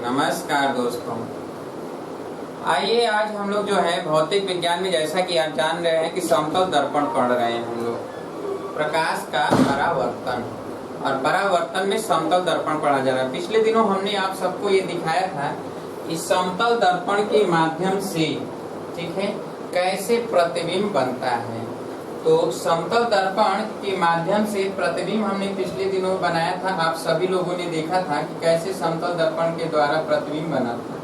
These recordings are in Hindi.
नमस्कार दोस्तों। आइए आज हम लोग जो है भौतिक विज्ञान में, जैसा कि आप जान रहे हैं कि समतल दर्पण पढ़ रहे हैं हम लोग, प्रकाश का परावर्तन और परावर्तन में समतल दर्पण पढ़ा जा रहा है। पिछले दिनों हमने आप सबको ये दिखाया था कि समतल दर्पण के माध्यम से, ठीक है, कैसे प्रतिबिंब बनता है। तो समतल दर्पण के माध्यम से प्रतिबिंब हमने पिछले दिनों बनाया था। आप सभी लोगों ने देखा था कि कैसे समतल दर्पण के द्वारा प्रतिबिंब बना था,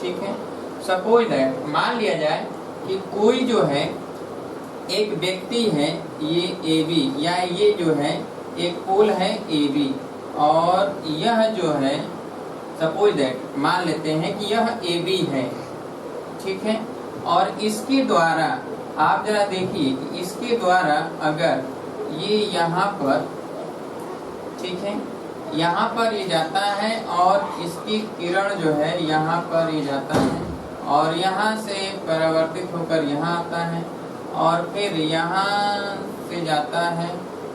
ठीक है। सपोज दैट, मान लिया जाए कि कोई जो है एक व्यक्ति है, ये AB, या ये जो है एक पोल है AB, और यह जो है सपोज दैट मान लेते हैं कि यह AB है, ठीक है। और इसके द्वारा आप जरा देखिए कि इसके द्वारा अगर ये यहाँ पर, ठीक है, यहाँ पर ये जाता है और इसकी किरण जो है यहाँ पर ये जाता है और यहाँ से परावर्तित होकर यहाँ आता है और फिर यहाँ से जाता है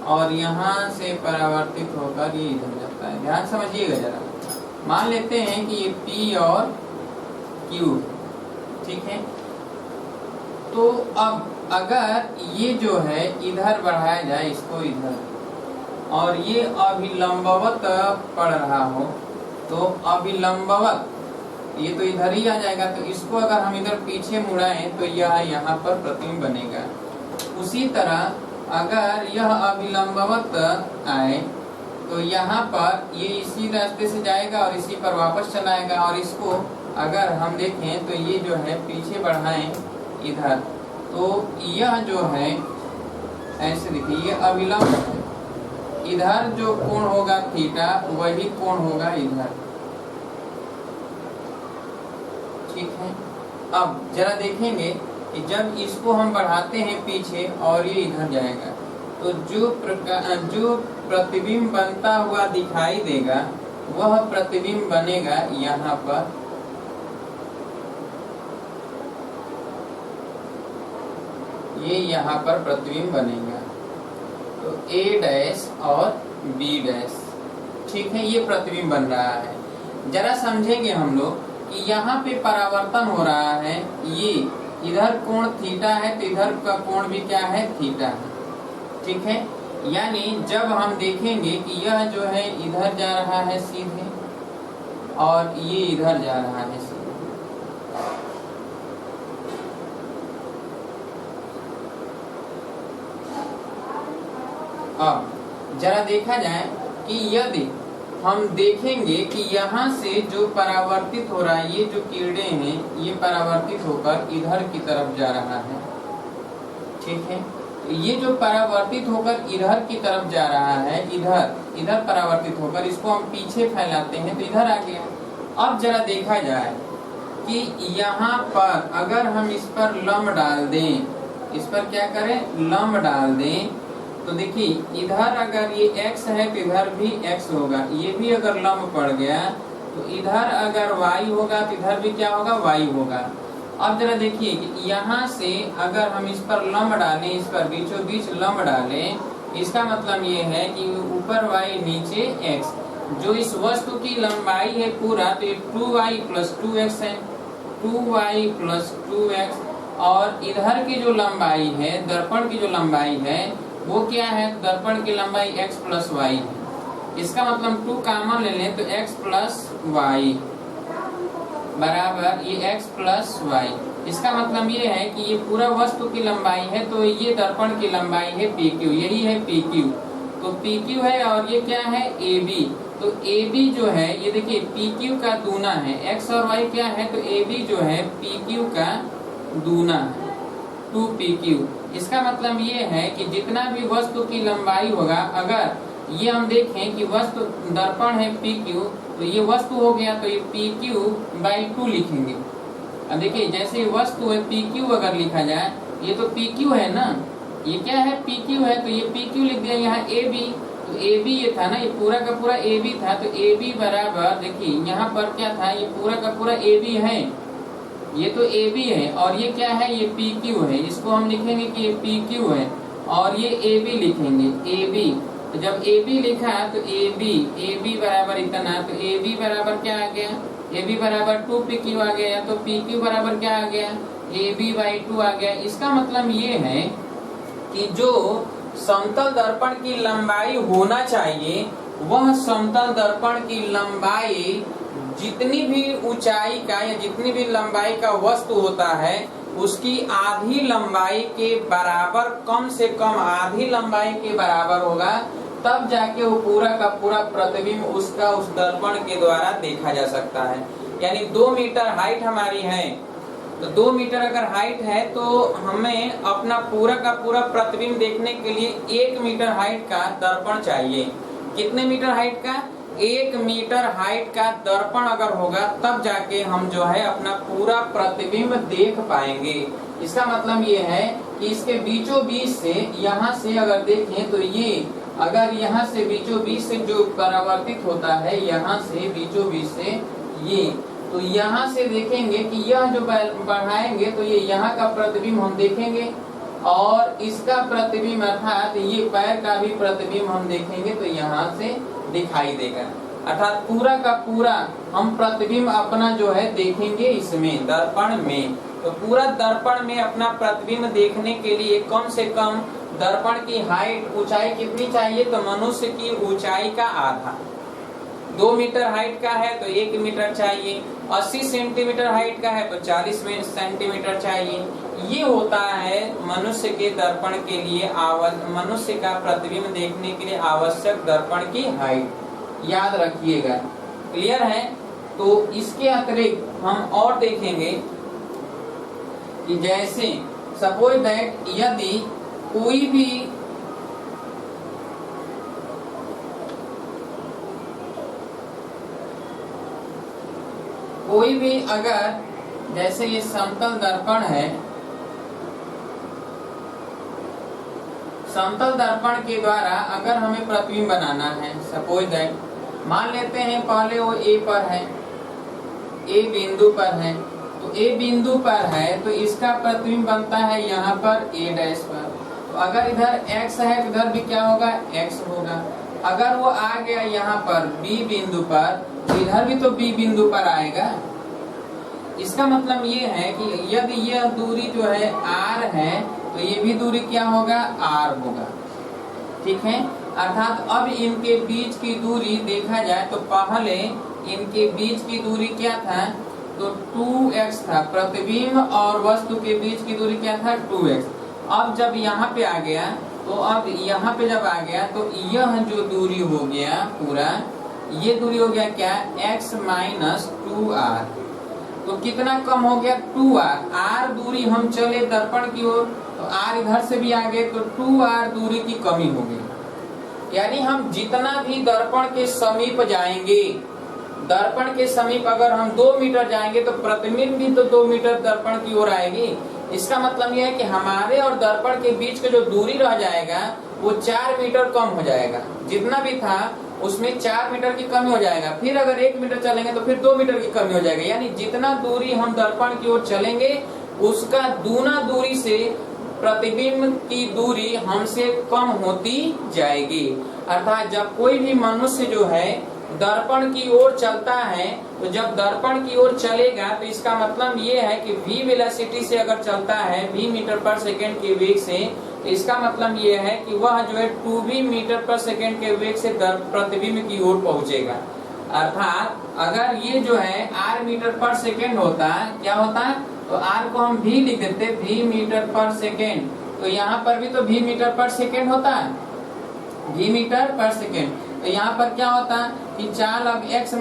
और यहाँ से परावर्तित होकर ये इधर जाता है। ध्यान समझिएगा जरा। मान लेते हैं कि ये P और Q, ठीक है। तो अब अगर ये जो है इधर बढ़ाया जाए, इसको इधर, और ये अभिलंबवत पड़ रहा हो, तो अभिलंबवत ये तो इधर ही आ जाएगा। तो इसको अगर हम इधर पीछे मुड़ाएं तो यह यहाँ पर प्रतिबिंब बनेगा। उसी तरह अगर यह अभिलंबवत आए तो यहाँ पर ये इसी रास्ते से जाएगा और इसी पर वापस चला आएगा। और इसको अगर हम देखें तो ये जो है पीछे बढ़ाएं इधर, तो यह जो है ऐसे देखिए, ये अभिलंब है। इधर जो कोण होगा थीटा, वही कोण होगा इधर, ठीक है। अब जरा देखेंगे कि जब इसको हम बढ़ाते हैं पीछे और ये इधर जाएगा, तो जो प्रतिबिंब बनता हुआ दिखाई देगा वह प्रतिबिंब बनेगा यहाँ पर, ये यहाँ पर प्रतिबिंब बनेगा। तो A' और B', ठीक है, ये प्रतिबिंब बन रहा है। जरा समझेंगे हम लोग कि यहाँ पे परावर्तन हो रहा है। ये इधर कोण थीटा है तो इधर का कोण भी क्या है, थीटा है, ठीक है। यानी जब हम देखेंगे कि यह जो है इधर जा रहा है सीधे और ये इधर जा रहा है सीधे, अब जरा देखा जाए कि यदि हम देखेंगे कि यहाँ से जो परावर्तित हो रहा है, ये जो किरणें हैं ये परावर्तित होकर इधर की तरफ जा रहा है, ठीक है। ये जो परावर्तित होकर इधर की तरफ जा रहा है, इधर परावर्तित होकर इसको हम पीछे फैलाते हैं तो इधर आ गया। अब जरा देखा जाए कि यहाँ पर अगर हम इस पर लंब डाल दें, इस पर क्या करें, लंब डाल दें, तो देखिए इधर अगर ये x है तो इधर भी x होगा। ये भी अगर लंब पड़ गया तो इधर अगर y होगा तो इधर भी क्या होगा, y होगा। अब जरा देखिए कि यहाँ से अगर हम इस पर लंब डालें, इस पर बीचों बीच लंब डालें, इसका मतलब ये है कि ऊपर y नीचे x। जो इस वस्तु की लंबाई है पूरा, तो ये 2y + 2x है, 2y + 2x। और इधर की जो लंबाई है, दर्पण की जो लंबाई है वो क्या है, दर्पण की लंबाई x + y है। इसका मतलब 2 कॉमन ले लें तो x + y बराबर ये x + y। इसका मतलब ये है कि ये पूरा वस्तु की लंबाई है, तो ये दर्पण की लंबाई है PQ, यही है PQ। तो PQ है और ये क्या है, AB। तो AB जो है ये देखिए PQ का दूना है, x और y क्या है, तो AB जो है PQ का दूना है, 2PQ। इसका मतलब ये है कि जितना भी वस्तु की लंबाई होगा, अगर ये हम देखें कि वस्तु दर्पण है PQ, तो ये वस्तु हो गया, तो ये PQ/2 लिखेंगे। अब देखिए जैसे वस्तु है PQ अगर लिखा जाए, ये तो PQ है ना, ये क्या है, PQ है, तो ये PQ लिख दिया। यहाँ AB, तो AB ये था ना, ये पूरा का पूरा AB था, तो AB बराबर देखिए यहाँ पर क्या था, ये पूरा का पूरा AB है, ये तो AB है और ये क्या है, ये PQ है। इसको हम लिखेंगे कि ये PQ है और ये AB लिखेंगे, AB। तो जब AB लिखा तो AB बराबर इतना, तो AB बराबर क्या आ गया, ए बी बराबर 2 PQ आ गया, तो PQ बराबर क्या आ गया, AB/2 आ गया। इसका मतलब ये है कि जो समतल दर्पण की लंबाई होना चाहिए वह समतल दर्पण की लंबाई जितनी भी ऊंचाई का या जितनी भी लंबाई का वस्तु होता है उसकी आधी लंबाई के बराबर, कम से कम आधी लंबाई के बराबर होगा, तब जाके वो पूरा का पूरा प्रतिबिंब उसका उस दर्पण के द्वारा देखा जा सकता है। यानी 2 मीटर हाइट हमारी है, तो 2 मीटर अगर हाइट है तो हमें अपना पूरा का पूरा प्रतिबिंब देखने के लिए 1 मीटर हाइट का दर्पण चाहिए। कितने मीटर हाइट का, 1 मीटर हाइट का दर्पण अगर होगा तब जाके हम जो है अपना पूरा प्रतिबिंब देख पाएंगे। इसका मतलब ये है कि इसके बीचों बीच से, यहाँ से अगर देखें तो ये, अगर यहाँ से बीचों बीच से जो परावर्तित होता है, यहाँ से बीचों बीच से ये, तो यहाँ से देखेंगे कि यह जो बढ़ाएंगे तो ये यहाँ का प्रतिबिंब हम देखेंगे और इसका प्रतिबिंब अर्थात ये पैर का भी प्रतिबिंब हम देखेंगे तो यहाँ से दिखाई देगा। अर्थात पूरा का पूरा हम प्रतिबिंब अपना जो है देखेंगे इसमें दर्पण में। तो पूरा दर्पण में अपना प्रतिबिंब देखने के लिए कम से कम दर्पण की हाइट, ऊंचाई कितनी चाहिए, तो मनुष्य की ऊंचाई का आधा। 2 मीटर हाइट का है तो 1 मीटर चाहिए, 80 सेंटीमीटर हाइट का है तो 40 सेंटीमीटर चाहिए। ये होता है मनुष्य के दर्पण के लिए मनुष्य का प्रतिबिंब देखने के लिए आवश्यक दर्पण की हाइट, याद रखिएगा। क्लियर है। तो इसके अतिरिक्त हम और देखेंगे कि जैसे सपोज दैट यदि कोई भी अगर, जैसे ये समतल दर्पण है, समतल दर्पण के द्वारा अगर हमें प्रतिबिंब बनाना है, सपोज दैट मान लेते हैं पहले वो ए पर है, ए बिंदु पर है, तो ए बिंदु पर है तो इसका प्रतिबिंब बनता है यहाँ पर ए डैश पर। तो अगर इधर x है तो इधर भी क्या होगा, x होगा। अगर वो आ गया यहाँ पर B बिंदु पर तो इधर भी तो B बिंदु पर आएगा। इसका मतलब ये है कि यदि यह दूरी जो है r है तो ये भी दूरी क्या होगा, r होगा। ठीक है। अर्थात अब इनके बीच की दूरी देखा जाए तो पहले इनके बीच की दूरी क्या था, तो 2x था। प्रतिबिंब और वस्तु के बीच की दूरी क्या था, 2x। अब जब यहाँ पे आ गया तो अब यहाँ पे जब आ गया तो यह जो दूरी हो गया पूरा, ये दूरी हो गया क्या, x - 2r। तो कितना कम हो गया, 2r। r दूरी हम चले दर्पण की ओर तो r इधर से भी आ गए तो 2r दूरी की कमी हो गई। यानी हम जितना भी दर्पण के समीप जाएंगे, दर्पण के समीप अगर हम 2 मीटर जाएंगे तो प्रतिबिंब भी तो 2 मीटर दर्पण की ओर आएगी। इसका मतलब यह है कि हमारे और दर्पण के बीच का जो दूरी रह जाएगा वो 4 मीटर कम हो जाएगा। जितना भी था उसमें 4 मीटर की कमी हो जाएगा। फिर अगर 1 मीटर चलेंगे तो फिर 2 मीटर की कमी हो जाएगी। यानी जितना दूरी हम दर्पण की ओर चलेंगे उसका दूना दूरी से प्रतिबिंब की दूरी हमसे कम होती जाएगी। अर्थात जब कोई भी मनुष्य जो है दर्पण की ओर चलता है तो जब दर्पण की ओर चलेगा तो इसका मतलब ये है कि v वेलोसिटी से अगर चलता है, v मीटर पर सेकेंड के वेग से, तो इसका मतलब ये है कि वह जो है 2v मीटर पर सेकेंड के वेग से प्रतिबिंब की ओर पहुंचेगा। अर्थात अगर ये जो है r मीटर पर सेकेंड होता, क्या होता, तो r को हम v लिख देते, v मीटर पर सेकेंड, तो यहाँ पर भी तो v मीटर पर सेकेंड होता है, v मीटर पर सेकेंड। तो यहाँ पर क्या होता है कि चाल अब x -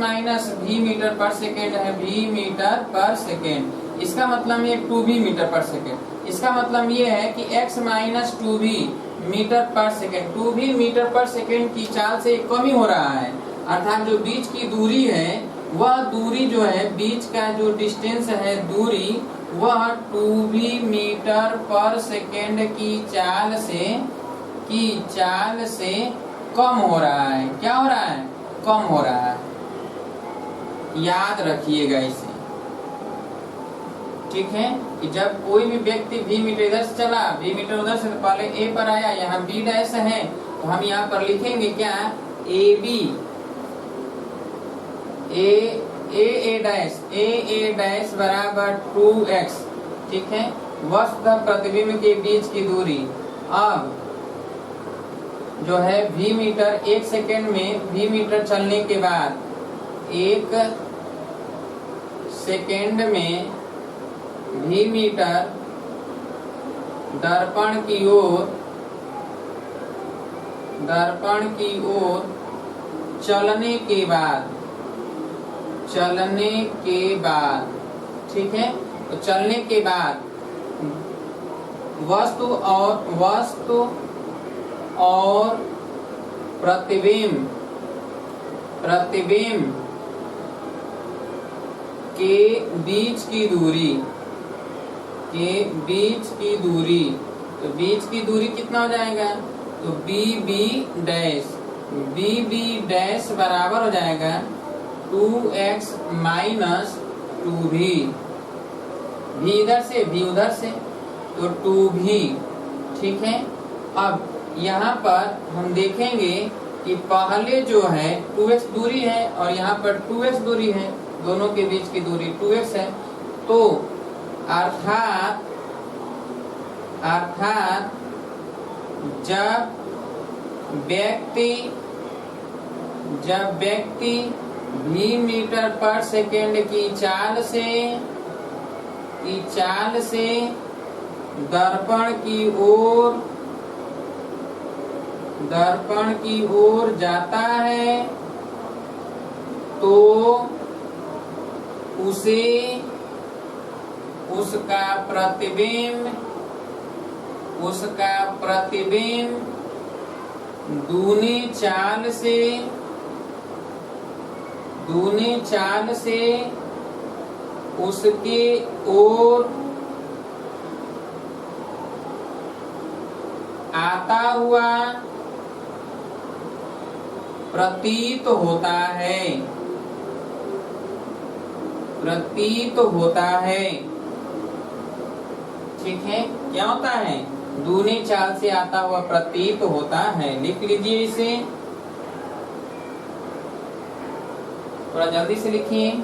v मीटर पर सेकेंड है, v मीटर पर सेकेंड। इसका मतलब ये 2v मीटर पर सेकेंड। इसका मतलब ये है कि x - 2v मीटर पर सेकेंड, 2v मीटर पर सेकेंड की चाल से कमी हो रहा है। अर्थात जो बीच की दूरी है वह दूरी जो है, बीच का जो डिस्टेंस है दूरी, वह 2v मीटर पर सेकेंड की चाल से कम हो रहा है। क्या हो रहा है, कम हो रहा है। याद रखिएगा इसे। ठीक है कि जब कोई भी व्यक्ति v मीटर इधर से चला, v मीटर उधर से, पहले a पर आया, यहाँ b डैश है, तो हम यहाँ पर लिखेंगे क्या, ए डैश बराबर 2x, ठीक है। वस्तुतः प्रतिबिंब के बीच की दूरी अब जो है v मीटर, 1 सेकेंड में v मीटर चलने के बाद 1 सेकेंड में v मीटर दर्पण की ओर चलने के बाद, ठीक है। तो चलने के बाद वस्तु और प्रतिबिंब के बीच की दूरी, तो बीच की दूरी कितना हो जाएगा? तो BB डैश बराबर हो जाएगा 2x माइनस 2v, v इधर से v उधर से, तो 2v, ठीक है। अब यहाँ पर हम देखेंगे कि पहले जो है 2x दूरी है और यहाँ पर 2x दूरी है, दोनों के बीच की दूरी 2x है। तो अर्थात जब व्यक्ति v मीटर पर सेकेंड की चाल से दर्पण की ओर जाता है तो उसे उसका प्रतिबिंब दूनी चाल से उसके ओर आता हुआ प्रतीत होता है, ठीक है। क्या होता है? दूनी चाल से आता हुआ प्रतीत होता है। लिख लीजिए इसे, थोड़ा जल्दी से लिखिए।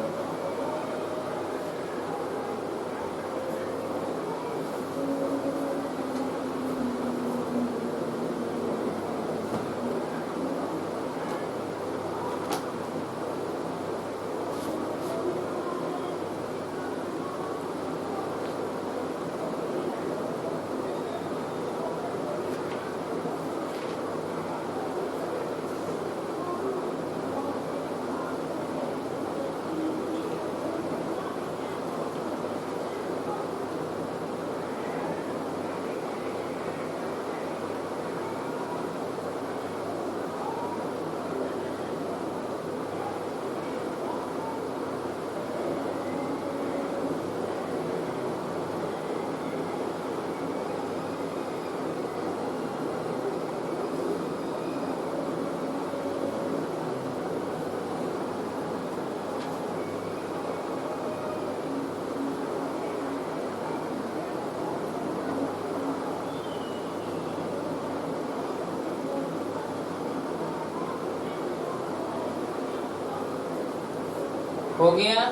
हो गया।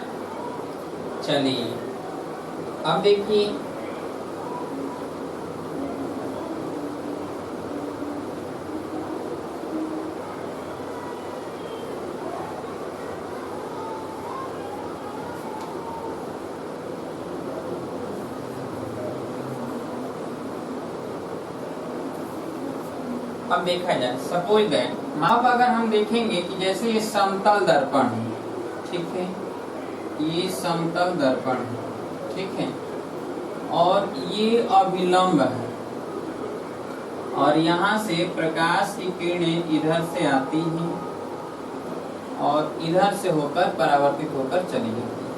चलिए अब देखिए, अब देखा जाए, सपोज दैट, अब अगर हम देखेंगे कि जैसे ये समतल दर्पण है, ठीक है, ये समतल दर्पण है, ठीक है, और ये अभिलंब है और यहाँ से प्रकाश की किरणें इधर से आती हैं और इधर से होकर परावर्तित होकर चली जाती है,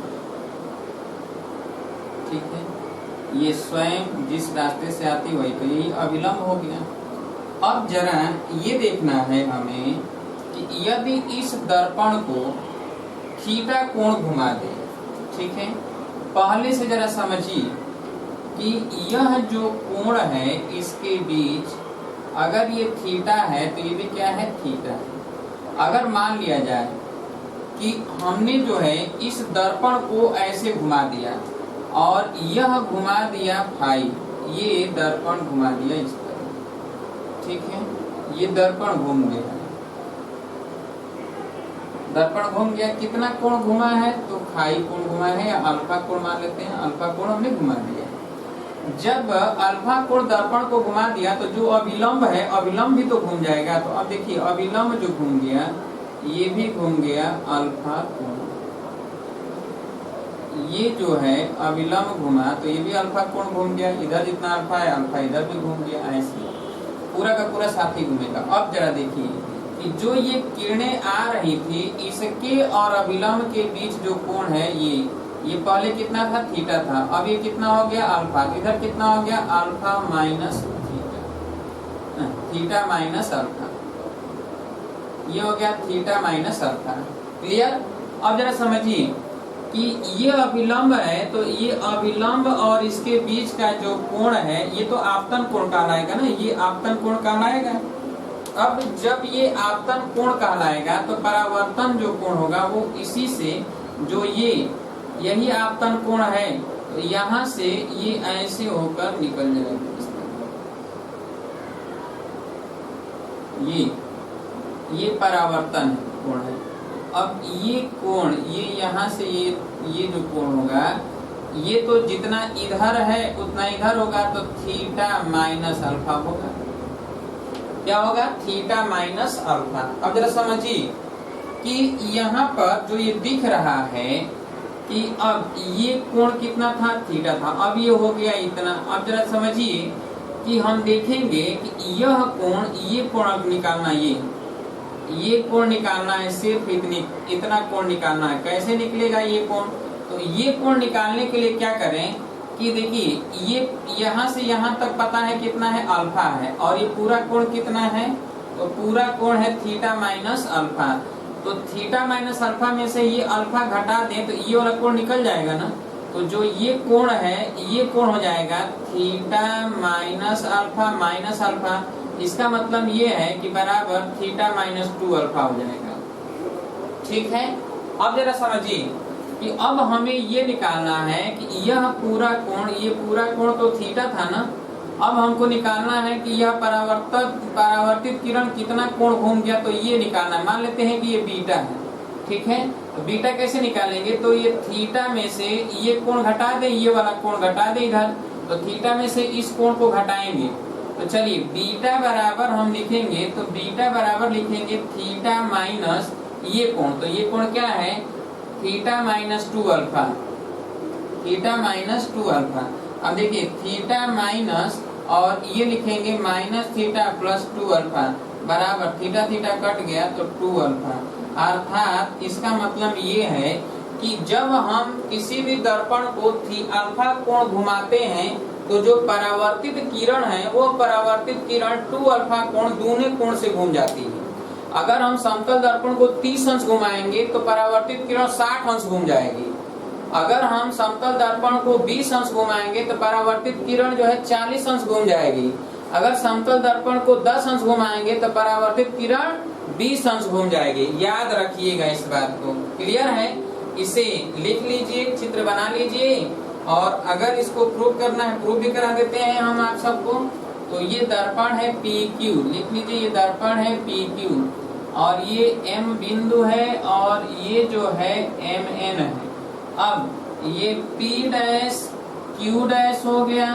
ठीक है। ये स्वयं जिस रास्ते से आती वही, तो यही अभिलंब हो गया। अब जरा ये देखना है हमें कि यदि इस दर्पण को थीटा कोण घुमा दे, ठीक है, पहले से जरा समझिए कि यह जो कोण है इसके बीच अगर ये थीटा है तो ये भी क्या है, थीटा है। अगर मान लिया जाए कि हमने जो है इस दर्पण को ऐसे घुमा दिया और यह घुमा दिया फाई, ये दर्पण घुमा दिया इस तरह, ठीक है। ये दर्पण घूम गया, दर्पण घूम गया, कितना कोण घुमा है तो फाई कोण घुमा है, या अल्फा कोण मान लेते हैं, अल्फा कोण हमने घुमा दिया। जब अल्फा कोण दर्पण को घुमा दिया तो जो अभिलंब है, अभिलंब भी तो घूम जाएगा। तो अब देखिए अभिलंब जो घूम गया, ये भी घूम गया अल्फा कोण, ये जो है अभिलंब घुमा तो ये भी अल्फा कोण घूम गया, इधर जितना अल्फा है अल्फा इधर भी घूम गया, ऐसे पूरा का पूरा साथ ही घूमेगा। अब जरा देखिए कि जो ये किरणें आ रही थी, इसके और अभिलंब के बीच जो कोण है ये पहले कितना था, थीटा था, अब ये कितना हो गया अल्फा, इधर कितना हो गया alpha minus theta, theta minus alpha, ये हो गया थीटा माइनस अल्फा। क्लियर। अब जरा समझिए कि ये अभिलंब है, तो ये अभिलंब और इसके बीच का जो कोण है ये तो आपतन कोण कहलाएगा ना, ये आपतन कोण कहलाएगा। अब जब ये आपतन कोण कहलाएगा तो परावर्तन जो कोण होगा वो इसी से, जो ये यही आपतन कोण है, तो यहाँ से ये ऐसे होकर निकल जाएगा, ये परावर्तन कोण है। अब ये कोण, ये यहाँ से ये जो कोण होगा, ये तो जितना इधर है उतना इधर होगा, तो थीटा माइनस अल्फा होगा। क्या होगा, थीटा माइनस अल्फा। अब जरा समझिए कि यहाँ पर जो ये दिख रहा है कि अब ये कोण कितना था, थीटा था, अब ये हो गया इतना। अब जरा समझिए कि हम देखेंगे कि यह कोण, ये कोण निकालना, ये कोण निकालना है, सिर्फ इतना कोण निकालना है। कैसे निकलेगा ये कोण, तो ये कोण निकालने के लिए क्या करें कि देखिए ये यहाँ से यहाँ तक पता है कितना है, अल्फा है, और ये पूरा कोण कितना है, तो पूरा कोण है थीटा माइनस अल्फा। तो थीटा माइनस अल्फा में से ये अल्फा घटा दें तो ये वाला कोण निकल जाएगा ना, तो जो ये कोण है ये कोण हो जाएगा theta minus alpha minus alpha. इसका मतलब ये है कि बराबर थीटा माइनस 2 अल्फा हो जाएगा, ठीक है। अब जरा समझिए कि अब हमें ये निकालना है कि यह पूरा कोण, ये पूरा कोण तो थीटा था ना, अब हमको निकालना है कि यह परावर्तित किरण कितना कोण घूम गया, तो ये निकालना है। मान लेते हैं कि ये बीटा है, ठीक है। तो बीटा कैसे निकालेंगे, तो ये थीटा में से ये कोण घटा दे, ये वाला कोण घटा दे इधर, तो थीटा में से इस कोण को घटाएंगे। तो चलिए बीटा बराबर हम लिखेंगे, तो बीटा बराबर लिखेंगे थीटा माइनस ये कोण, तो ये कोण क्या है, theta minus 2 alpha, theta minus 2 alpha. अब देखिए थीटा माइनस और ये लिखेंगे माइनस थीटा प्लस 2 अल्फा बराबर थीटा थीटा कट गया तो 2 अल्फा। अर्थात इसका मतलब ये है कि जब हम किसी भी दर्पण को अल्फा कोण घुमाते हैं तो जो परावर्तित किरण है वो परावर्तित किरण 2 अल्फा कोण दूने कोण से घूम जाती है। अगर हम समतल दर्पण को 30 अंश घुमाएंगे तो परावर्तित किरण 60 अंश घूम जाएगी। अगर हम समतल दर्पण को 20 अंश घुमाएंगे तो परावर्तित किरण जो है 40 अंश घूम जाएगी। अगर समतल दर्पण को 10 अंश घुमाएंगे तो परावर्तित किरण 20 अंश घूम जाएगी। याद रखिएगा इस बात को, क्लियर है। इसे लिख लीजिए, चित्र बना लीजिए, और अगर इसको प्रूव करना है प्रूव भी करा देते हैं हम आप सबको। तो ये दर्पण है PQ, लिख लीजिए ये दर्पण है PQ, और ये M बिंदु है और ये जो है MN है। अब ये P डैश Q डैश हो गया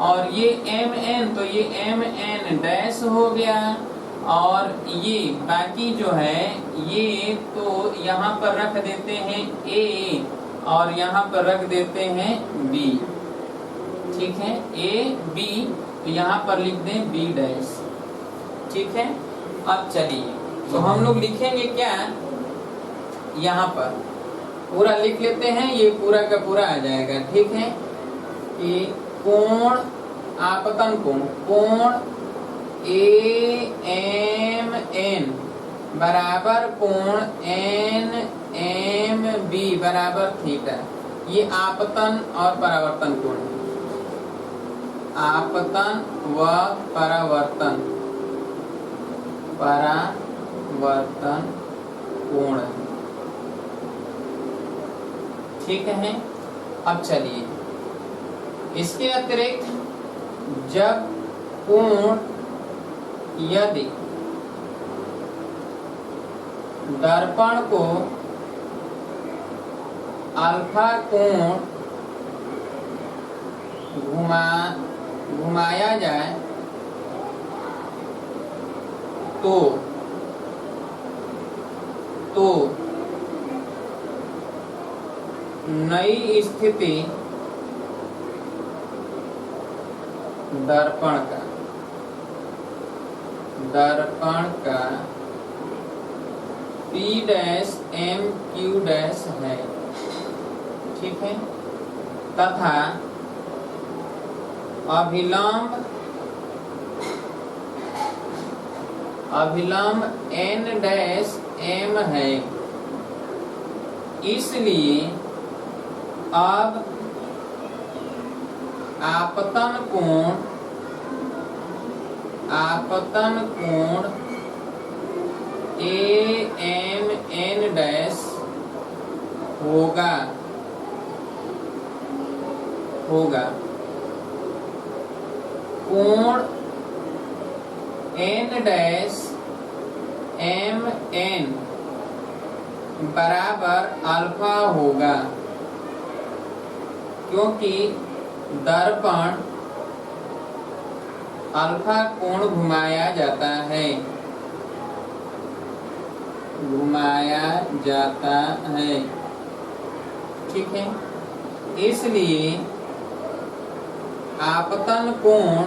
और ये MN, तो ये MN डैश हो गया, और ये बाकी जो है ये तो यहाँ पर रख देते हैं A और यहाँ पर रख देते हैं B, ठीक है, A B, तो यहाँ पर लिख दें B डैश, ठीक है। अब चलिए तो हम लोग लिखेंगे क्या, यहाँ पर पूरा लिख लेते हैं, ये पूरा का पूरा आ जाएगा, ठीक है। कि कोण आपतन कोण AMN बराबर कोण NMB बराबर थीटा, ये आपतन और परावर्तन कोण है। आपतन व परावर्तन कोण है, ठीक है। अब चलिए, इसके अतिरिक्त जब कोण यदि दर्पण को अल्फा कोण घुमाया जाए तो नई स्थिति दर्पण का P dash M Q dash है, ठीक है, तथा अभिलंब N डैश M है। इसलिए अब आपतन कोण AMN डैश होगा। कोण N डैश MN बराबर अल्फा होगा, क्योंकि दर्पण अल्फा कोण घुमाया जाता है, ठीक है। इसलिए आपतन कोण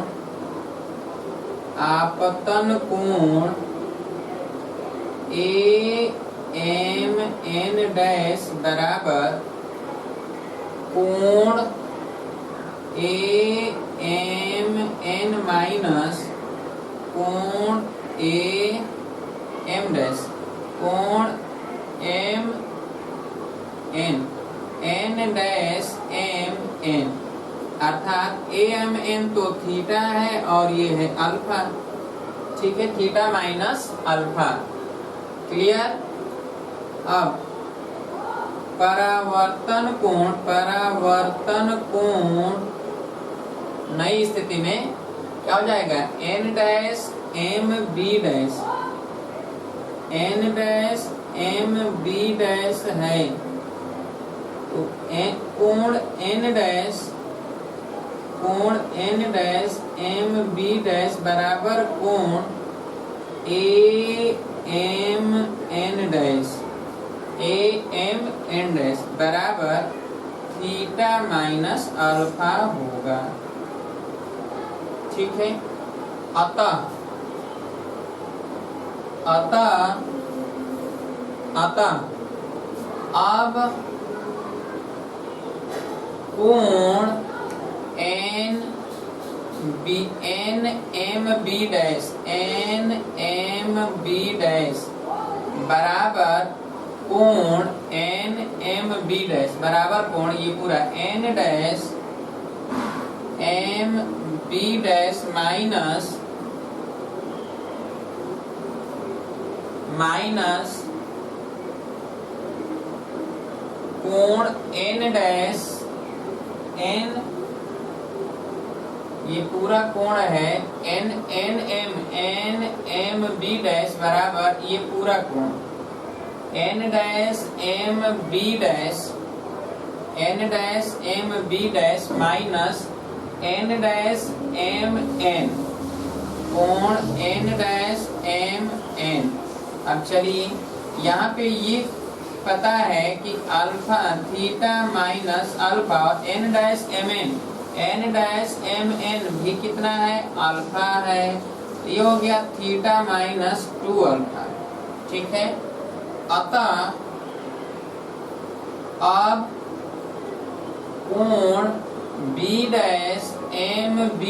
AMN डैश बराबर कोण AMN माइनस कोण AM डैश कोण MN N डैश MN, अर्थात AMN तो थीटा है और ये है अल्फा, ठीक है, थीटा माइनस अल्फा। क्लियर। अब परावर्तन कोण नई स्थिति में क्या हो जाएगा, N डैश MB डैश है, तो कोण N डैश MB डैश बराबर कोण AMN डैश बराबर थीटा माइनस अल्फा होगा, ठीक है। अतः अब कोण NMB डैश बराबर कोण NMB डैश बराबर कोण, ये पूरा N dash MB dash minus कोण N डैश N, ये पूरा कोण है NMB डैश बराबर ये पूरा कोण N dash MB dash minus N dash MN कोण N डैश MN। अब चलिए, यहाँ पे ये पता है कि अल्फा थीटा माइनस अल्फा और N डैश MN भी कितना है, अल्फा है, ये हो गया थीटा माइनस 2 अल्फा, ठीक है। अतः अब कोण B डैश MB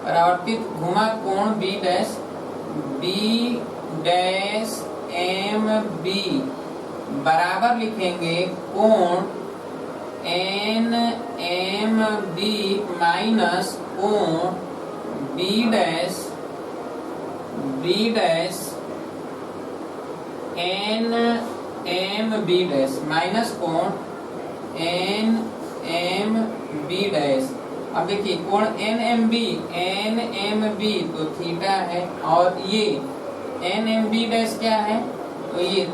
परावर्तित घुमा कोण B डैश MB बराबर लिखेंगे कोण NMB माइनस कोण B dash NMN M B dash minus कोण एन एम बी डैश। अब देखिए कोण एन एम बी तो थीटा है, और ये एन एम बी डैश क्या है, तो ये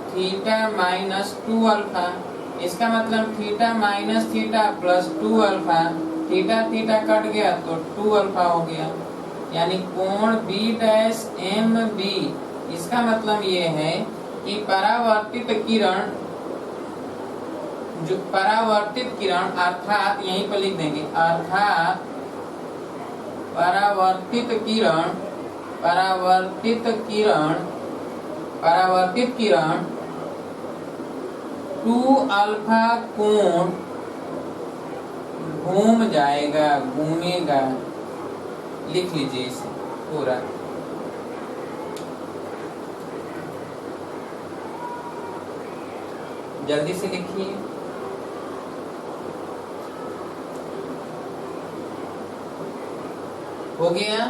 थीटा माइनस 2 अल्फा। इसका मतलब theta minus theta plus 2 alpha, theta theta cut गया तो 2 अल्फा हो गया, यानी कोण बी डैश एम बी। इसका मतलब ये है कि परावर्तित किरण, जो परावर्तित किरण अर्थात यहीं पर लिख देंगे, अर्थात परावर्तित किरण 2 अल्फा कोण घूमेगा। लिख लीजिए इसे पूरा। जल्दी से लिखिए। हो गया?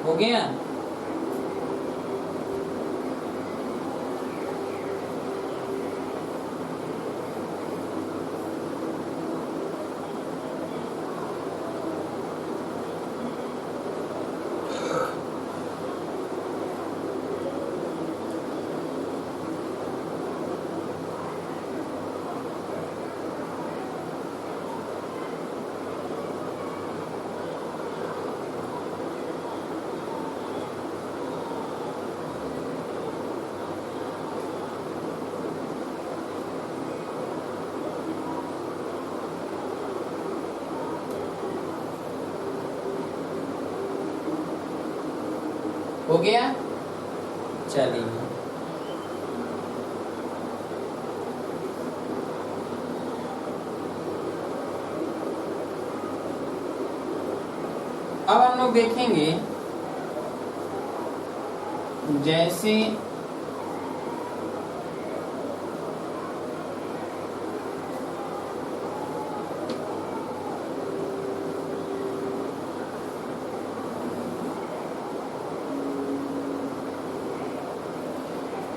हो गया? हो गया? चलिए अब हम लोग देखेंगे, जैसे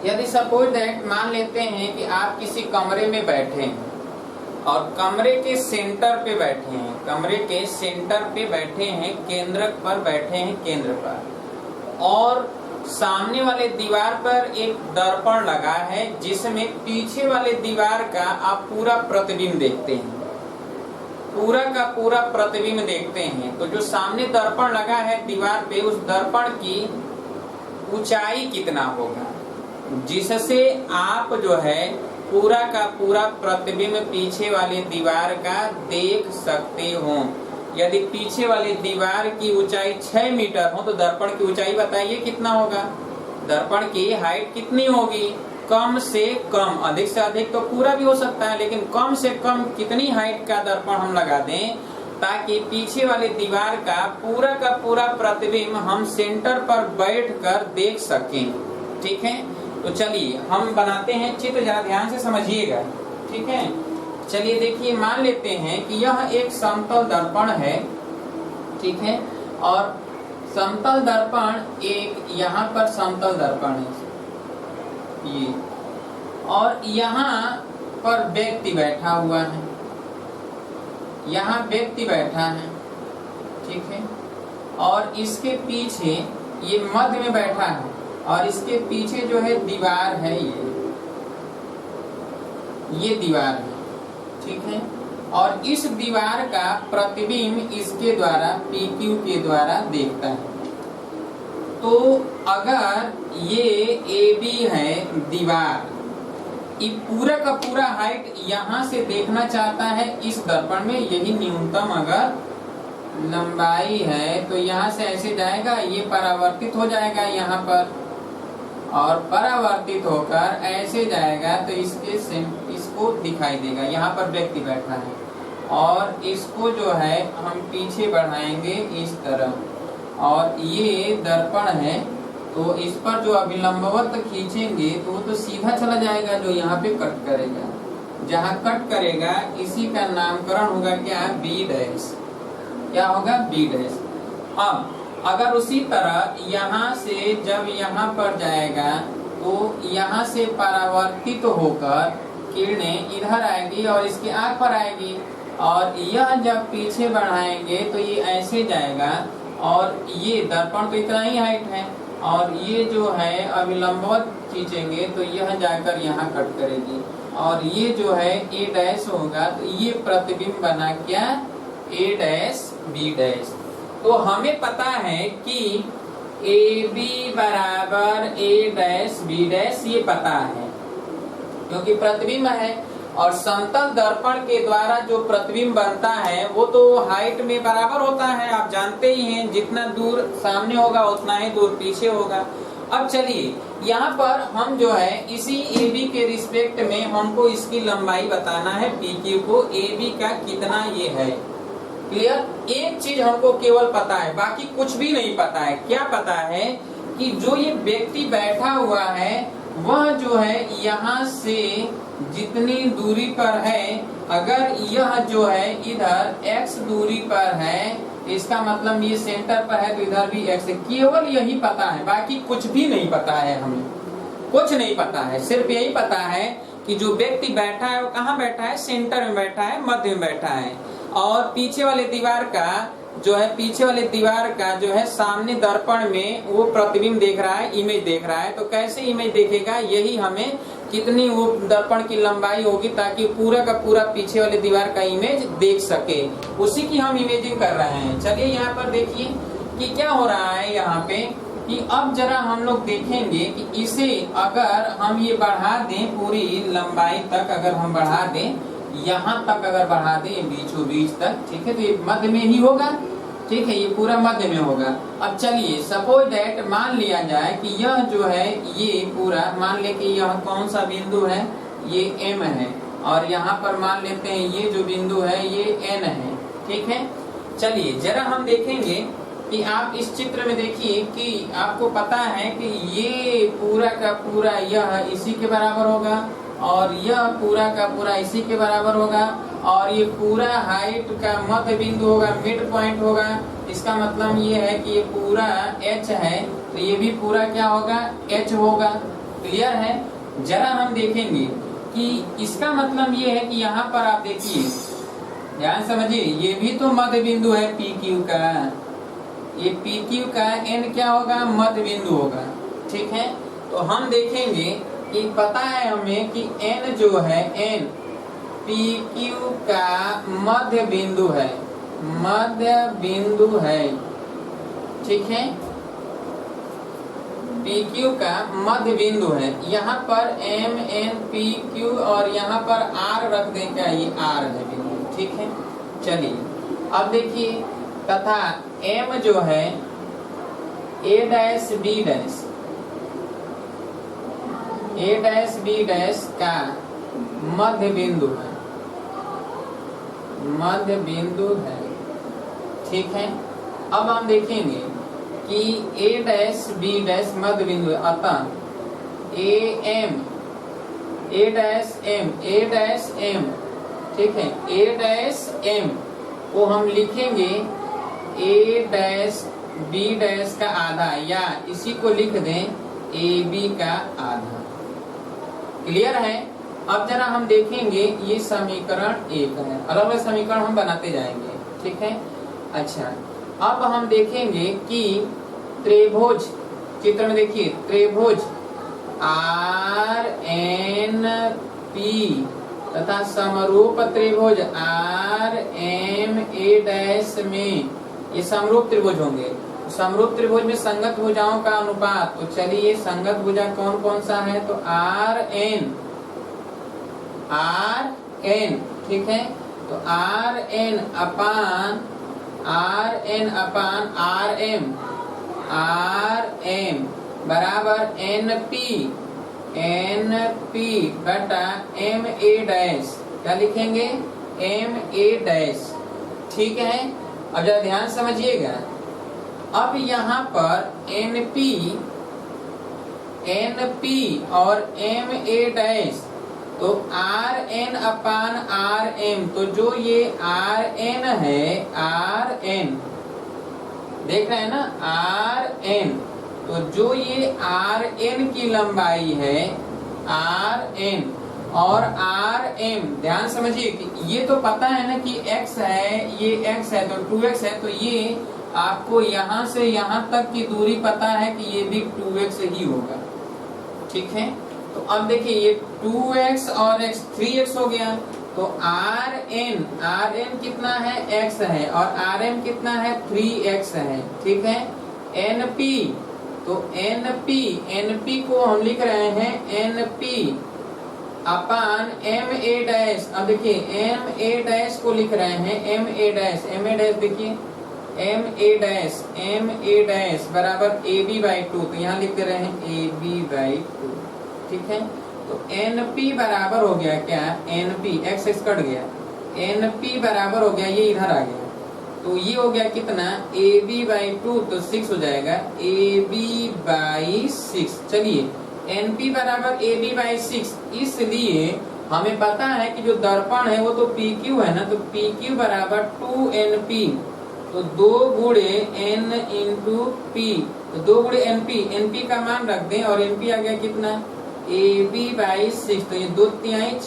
यदि सपोज दैट मान लेते हैं कि आप किसी कमरे में बैठे हैं और कमरे के सेंटर पे बैठे हैं, केंद्रक पर बैठे हैं, केंद्र पर, और सामने वाले दीवार पर एक दर्पण लगा है जिसमें पीछे वाले दीवार का आप पूरा प्रतिबिंब देखते हैं, पूरा का पूरा प्रतिबिंब देखते हैं। तो जो सामने दर्पण लगा है दीवार पे, उस दर्पण की ऊंचाई कितना होगा, जिससे आप जो है पूरा का पूरा प्रतिबिंब पीछे वाले दीवार का देख सकते हो। यदि पीछे वाले दीवार की ऊंचाई 6 मीटर हो तो दर्पण की ऊंचाई बताइए कितना होगा, दर्पण की हाइट कितनी होगी, कम से कम, अधिक से अधिक तो पूरा भी हो सकता है, लेकिन कम से कम कितनी हाइट का दर्पण हम लगा दें ताकि पीछे वाले दीवार का पूरा प्रतिबिंब हम सेंटर पर बैठकर देख सकें। ठीक है, तो चलिए हम बनाते हैं चित्र, जरा ध्यान से समझिएगा। ठीक है, चलिए देखिए, मान लेते हैं कि यह एक समतल दर्पण है। ठीक है, और समतल दर्पण एक यहाँ पर समतल दर्पण है ये, और यहाँ पर व्यक्ति बैठा हुआ है, यहाँ व्यक्ति बैठा है। ठीक है, और इसके पीछे ये मध्य में बैठा है, और इसके पीछे जो है दीवार है, ये दीवार है। ठीक है, और इस दीवार का प्रतिबिंब इसके द्वारा PQ के द्वारा देखता है। तो अगर ये AB है दीवार, ये पूरा का पूरा हाइट यहाँ से देखना चाहता है इस दर्पण में, यही न्यूनतम अगर लंबाई है तो यहाँ से ऐसे जाएगा, ये परावर्तित हो जाएगा यहाँ पर, और परावर्तित होकर ऐसे जाएगा तो इसको दिखाई देगा, यहाँ पर व्यक्ति बैठा है, और इसको जो है हम पीछे बढ़ाएंगे इस तरह, और ये दर्पण है, तो इस पर जो अभिलंबवत खींचेंगे तो वो तो सीधा चला जाएगा, जो यहाँ पे कट करेगा, जहाँ कट करेगा इसी का नामकरण होगा क्या, बी डैश। क्या होगा, बी डैश। अब अगर उसी तरह यहाँ से जब यहाँ पर जाएगा तो यहाँ से परावर्तित होकर किरणें इधर आएगी और इसके आग पर आएगी, और यह जब पीछे बढ़ाएंगे तो ये ऐसे जाएगा, और ये दर्पण तो इतना ही हाइट है, और ये जो है अविलंबवत खींचेंगे तो यह जाकर यहाँ कट करेगी, और ये जो है ए डैश होगा, तो ये प्रतिबिंब बना क्या, ए डैश बी डैश। तो हमें पता है कि ए बी बराबर ए डैश बी डैश, ये पता है क्योंकि प्रतिबिंब है, और समतल दर्पण के द्वारा जो प्रतिबिंब बनता है वो तो हाइट में बराबर होता है, आप जानते ही हैं, जितना दूर सामने होगा उतना ही दूर पीछे होगा। अब चलिए यहाँ पर हम जो है इसी ए बी के रिस्पेक्ट में हमको इसकी लंबाई बताना है, पी क्यू को, ए बी का कितना ये है। क्लियर, एक चीज हमको केवल पता है, बाकी कुछ भी नहीं पता है। क्या पता है कि जो ये व्यक्ति बैठा हुआ है वह जो है यहाँ से जितनी दूरी पर है, अगर यह जो है इधर x दूरी पर है, इसका मतलब ये सेंटर पर है तो इधर भी x है। केवल यही पता है, बाकी कुछ भी नहीं पता है, हमें कुछ नहीं पता है। सिर्फ यही पता है कि जो व्यक्ति बैठा है वो कहाँ बैठा है, सेंटर में बैठा है, मध्य में बैठा है, और पीछे वाले दीवार का जो है, पीछे वाले दीवार का जो है सामने दर्पण में वो प्रतिबिंब देख रहा है, इमेज देख रहा है। तो कैसे इमेज देखेगा, यही हमें कितनी वो दर्पण की लंबाई होगी ताकि पूरा का पूरा पीछे वाले दीवार का इमेज देख सके, उसी की हम इमेजिंग कर रहे हैं। चलिए यहाँ पर देखिए कि क्या हो रहा है यहाँ पे, कि अब जरा हम लोग देखेंगे कि इसे अगर हम ये बढ़ा दें पूरी लंबाई तक, अगर हम बढ़ा दें यहाँ तक, अगर बढ़ा दें बीचों बीच तक, ठीक है, तो ये मध्य में ही होगा, ठीक है, ये पूरा मध्य में होगा। अब चलिए सपोज दैट मान लिया जाए कि यह जो है ये पूरा, मान ले कि यह कौन सा बिंदु है, ये M है, और यहाँ पर मान लेते हैं ये जो बिंदु है ये N है, ठीक है। चलिए जरा हम देखेंगे कि आप इस चित्र में देखिए कि आपको पता है कि ये पूरा का पूरा यह इसी के बराबर होगा, और यह पूरा का पूरा इसी के बराबर होगा, और ये पूरा हाइट का मध्य बिंदु होगा, मिड पॉइंट होगा। इसका मतलब ये है कि ये पूरा h है, तो ये भी पूरा क्या होगा, h होगा। क्लियर है। जरा हम देखेंगे कि इसका मतलब ये है कि यहाँ पर आप देखिए, ध्यान समझिए, ये भी तो मध्य बिंदु है पी क्यू का, ये पी क्यू का n क्या होगा, मध्य बिंदु होगा, ठीक है। तो हम देखेंगे कि पता है हमें कि n जो है, n पी क्यू का मध्य बिंदु है, मध्य बिंदु है, ठीक है, पी क्यू का मध्य बिंदु है। यहाँ पर m n p q और यहाँ पर r रख दें, क्या ये r है बिंदु, ठीक है। चलिए अब देखिए, तथा m जो है a dash b dash, a dash b dash का मध्य बिंदु है, मध्य बिंदु है, ठीक है। अब हम देखेंगे कि a डैश b डैश मध्य बिंदु है, अतः a डैश m, ठीक है, a डैश m को हम लिखेंगे a डैश b डैश का आधा, या इसी को लिख दें a b का आधा। क्लियर है। अब जरा हम देखेंगे, ये समीकरण एक है, अलग अलग समीकरण हम बनाते जाएंगे, ठीक है। अच्छा, अब हम देखेंगे कि त्रिभुज, चित्र में देखिए, त्रिभुज आर एन पी तथा समरूप त्रिभुज आर एम ए डैश में, ये समरूप त्रिभुज होंगे। समरूप त्रिभुज में संगत भुजाओं का अनुपात, तो चलिए संगत भुजा कौन कौन सा है, तो आर एन, ठीक है, तो R N upon R M बराबर एन पी बटा एम ए डैश, क्या लिखेंगे, एम ए डैश, ठीक है। अब जरा ध्यान समझिएगा, अब यहाँ पर NP और MA डैश, तो RN अपान RM, तो जो ये RN है, RN देख रहे हैं ना, RN, तो जो ये RN की लंबाई है, RN और RM, ध्यान समझिए कि ये तो पता है ना कि x है, ये x है तो 2x है, तो ये आपको यहाँ से यहाँ तक की दूरी पता है कि ये भी 2x ही होगा, ठीक है। तो अब देखिए ये 2x और x 3x हो गया, तो RN कितना है, x है, और RM कितना है, 3x है, ठीक है। NP, तो NP को हम लिख रहे हैं NP अपान MA डैश। अब देखिए MA डैश को लिख रहे हैं MA डैश देखिए MA डैश बराबर AB/2, तो यहाँ लिख रहे हैं AB/2, ठीक है। तो NP बराबर हो गया क्या, NP x कट गया, NP बराबर हो गया, ये इधर आ गया, तो ये हो गया कितना, AB/2, तो 6 हो जाएगा, AB/6। चलिए NP बराबर AB/6, इसलिए हमें पता है कि जो दर्पण है वो तो PQ है ना, तो PQ बराबर 2NP, तो 2 गुणे N इंटू P, तो 2 गुणे NP का मान रख दें, और NP आ गया कितना, AB/6, तो ये 2 तिहाई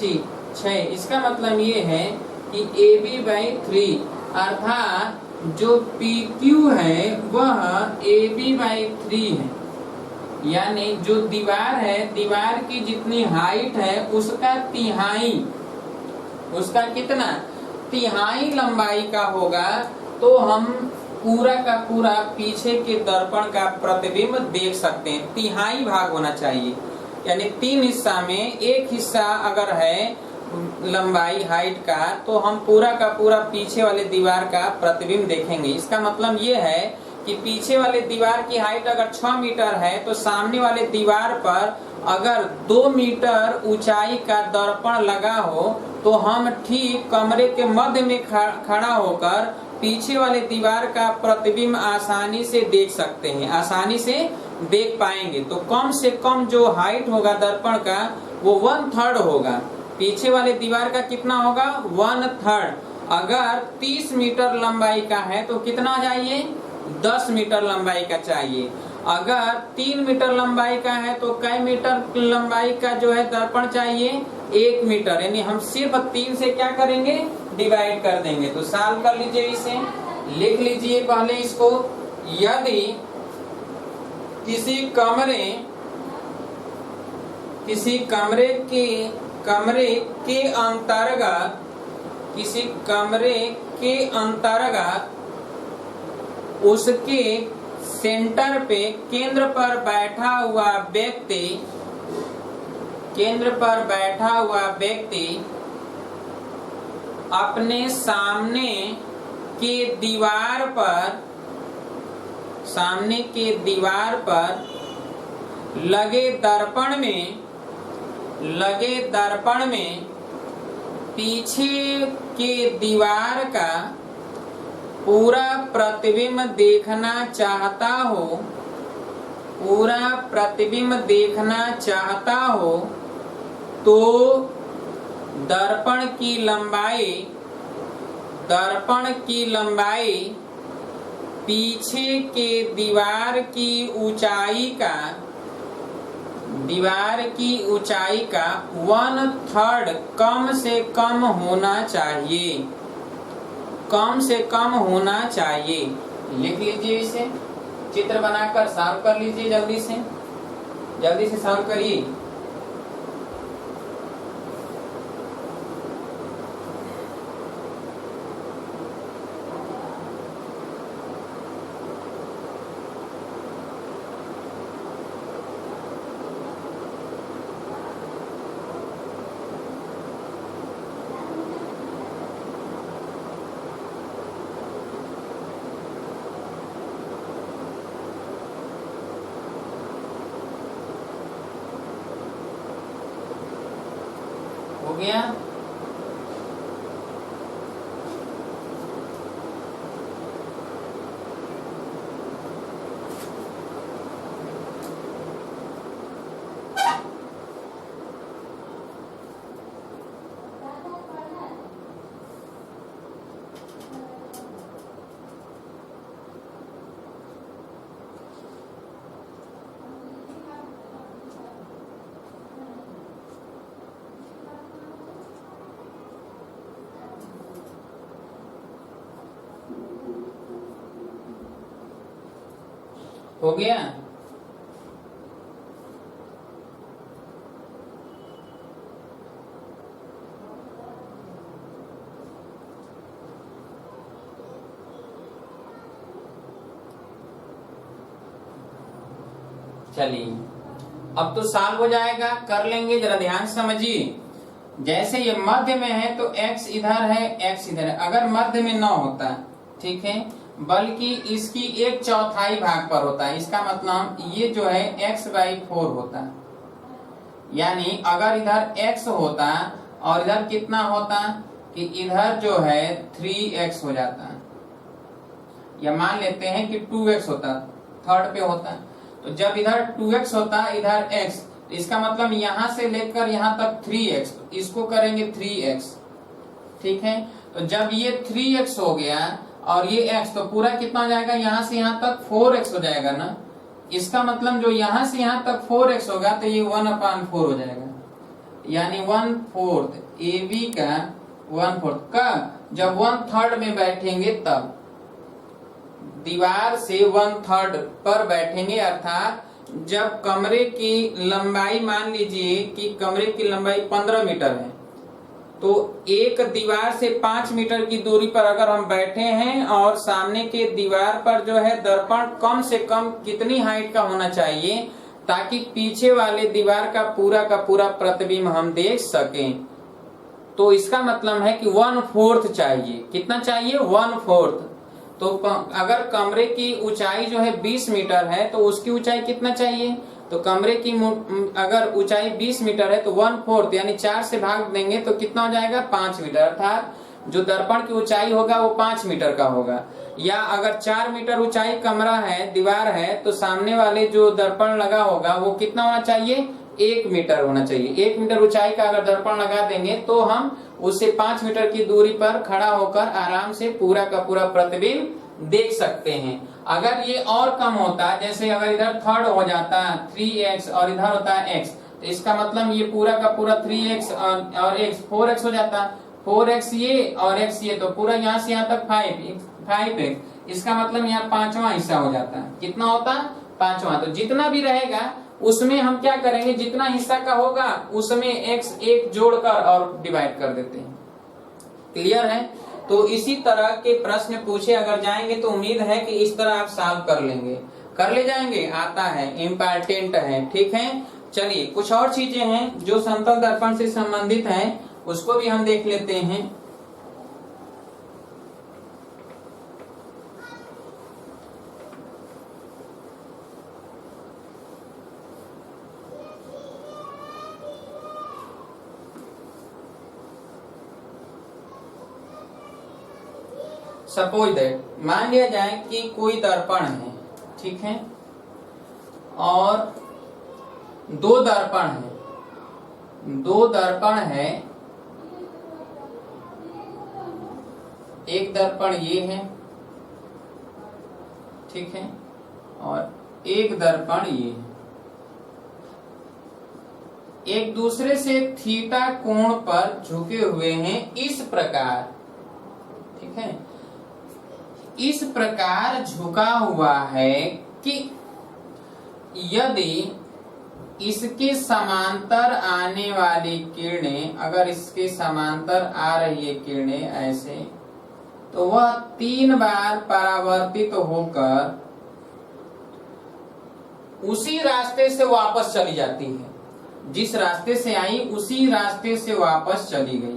6, इसका मतलब ये है कि AB/3, अर्थात जो PQ है वह AB/3 है, यानी जो दीवार है, दीवार की जितनी हाइट है उसका तिहाई, उसका कितना, तिहाई लंबाई का होगा, तो हम पूरा का पूरा पीछे के दर्पण का प्रतिबिंब देख सकते हैं। तिहाई भाग होना चाहिए, यानी 3 हिस्सा में 1 हिस्सा अगर है लंबाई हाइट का, तो हम पूरा का पूरा पीछे वाले दीवार का प्रतिबिंब देखेंगे। इसका मतलब ये है कि पीछे वाले दीवार की हाइट अगर 6 मीटर है, तो सामने वाले दीवार पर अगर 2 मीटर ऊंचाई का दर्पण लगा हो, तो हम ठीक कमरे के मध्य में खड़ा होकर पीछे वाले दीवार का प्रतिबिंब आसानी से देख सकते हैं, आसानी से देख पाएंगे। तो कम से कम जो हाइट होगा दर्पण का वो 1/3 होगा, पीछे वाले दीवार का कितना होगा, 1/3। अगर 30 मीटर लंबाई का है तो कितना चाहिए, 10 मीटर लंबाई का चाहिए। अगर 3 मीटर लंबाई का है तो कई मीटर लंबाई का जो है दर्पण चाहिए, 1 मीटर, यानी हम सिर्फ 3 से क्या करेंगे, डिवाइड कर देंगे। तो सॉल्व कर लीजिए, इसे लिख लीजिए पहले इसको। यदि किसी कमरे के अंतर्गत उसके सेंटर पे केंद्र पर बैठा हुआ व्यक्ति अपने सामने के दीवार पर लगे दर्पण में पीछे के दीवार का पूरा प्रतिबिंब देखना चाहता हो, तो दर्पण की लंबाई पीछे के दीवार की ऊंचाई का 1/3 कम से कम होना चाहिए। लिख लीजिए इसे, चित्र बनाकर सॉल्व कर लीजिए, जल्दी से सॉल्व करिए। हो गया। हो गया। चलिए अब तो साल हो जाएगा, कर लेंगे, जरा ध्यान से समझिए। जैसे ये मध्य में है तो x इधर है, x इधर है। अगर मध्य में 9 होता, ठीक है, बल्कि इसकी 1/4 भाग पर होता है, इसका मतलब ये जो है x/4 होता। यानी अगर इधर x होता और इधर कितना होता कि इधर जो है 3x हो जाता, या मान लेते हैं कि 2x होता, थर्ड पे होता। तो जब इधर 2x होता इधर x, तो इसका मतलब यहां से लेकर यहां तक 3x, तो इसको करेंगे 3x, ठीक है। तो जब ये 3x हो गया और ये x, तो पूरा कितना हो जाएगा, यहां से यहां तक 4x हो जाएगा ना। इसका मतलब जो यहां से यहां तक 4x होगा तो ये 1/4 हो जाएगा, यानी 1/4 AB का 1/4। कब? जब 1/3 में बैठेंगे तब, दीवार से 1/3 पर बैठेंगे, अर्थात जब कमरे की लंबाई, मान लीजिए कि कमरे की लंबाई 15 मीटर है, तो एक दीवार से 5 मीटर की दूरी पर अगर हम बैठे हैं और सामने के दीवार पर जो है दर्पण कम से कम कितनी हाइट का होना चाहिए ताकि पीछे वाले दीवार का पूरा प्रतिबिंब हम देख सकें, तो इसका मतलब है कि 1/4 चाहिए। कितना चाहिए? 1/4। तो अगर कमरे की ऊंचाई जो है 20 मीटर है तो उसकी ऊंचाई कितना चाहिए? तो कमरे की अगर ऊंचाई 20 मीटर है तो 1/4 यानी 4 से भाग देंगे तो कितना हो जाएगा? 5 मीटर। अर्थात जो दर्पण की ऊंचाई होगा वो 5 मीटर का होगा। या अगर 4 मीटर ऊंचाई कमरा है, दीवार है, तो सामने वाले जो दर्पण लगा होगा वो कितना होना चाहिए? 1 मीटर होना चाहिए। 1 मीटर ऊंचाई का अगर दर्पण लगा देंगे तो हम उससे 5 मीटर की दूरी पर खड़ा होकर आराम से पूरा का पूरा प्रतिबिंब देख सकते हैं। अगर ये और कम होता, जैसे अगर इधर थर्ड हो जाता 3x और इधर होता है x, तो इसका मतलब ये पूरा का पूरा 3x और x 4x हो जाता। 4x ये और x ये, तो पूरा यहाँ से यहाँ तक 5x। इसका मतलब यहाँ 5वां हिस्सा हो जाता। कितना होता? 5वां। तो जितना भी रहेगा उसमें हम क्या करेंगे, जितना हिस्सा का होगा उसमें x 1 जोड़कर और डिवाइड कर देते हैं। क्लियर है? तो इसी तरह के प्रश्न पूछे अगर जाएंगे तो उम्मीद है कि इस तरह आप सॉल्व कर लेंगे, कर ले जाएंगे। आता है, इम्पोर्टेंट है, ठीक है। चलिए कुछ और चीजें हैं जो समतल दर्पण से संबंधित हैं, उसको भी हम देख लेते हैं। सपोज दैट, मान लिया जाए कि कोई दर्पण है, ठीक है, और 2 दर्पण है। 2 दर्पण है, एक दर्पण ये है, ठीक है, और एक दर्पण ये है। एक दूसरे से थीटा कोण पर झुके हुए हैं इस प्रकार, ठीक है। इस प्रकार झुका हुआ है कि यदि इसके समांतर आने वाली किरणें, अगर इसके समांतर आ रही है किरणें ऐसे, तो वह 3 बार परावर्तित होकर उसी रास्ते से वापस चली जाती है। जिस रास्ते से आई उसी रास्ते से वापस चली गई।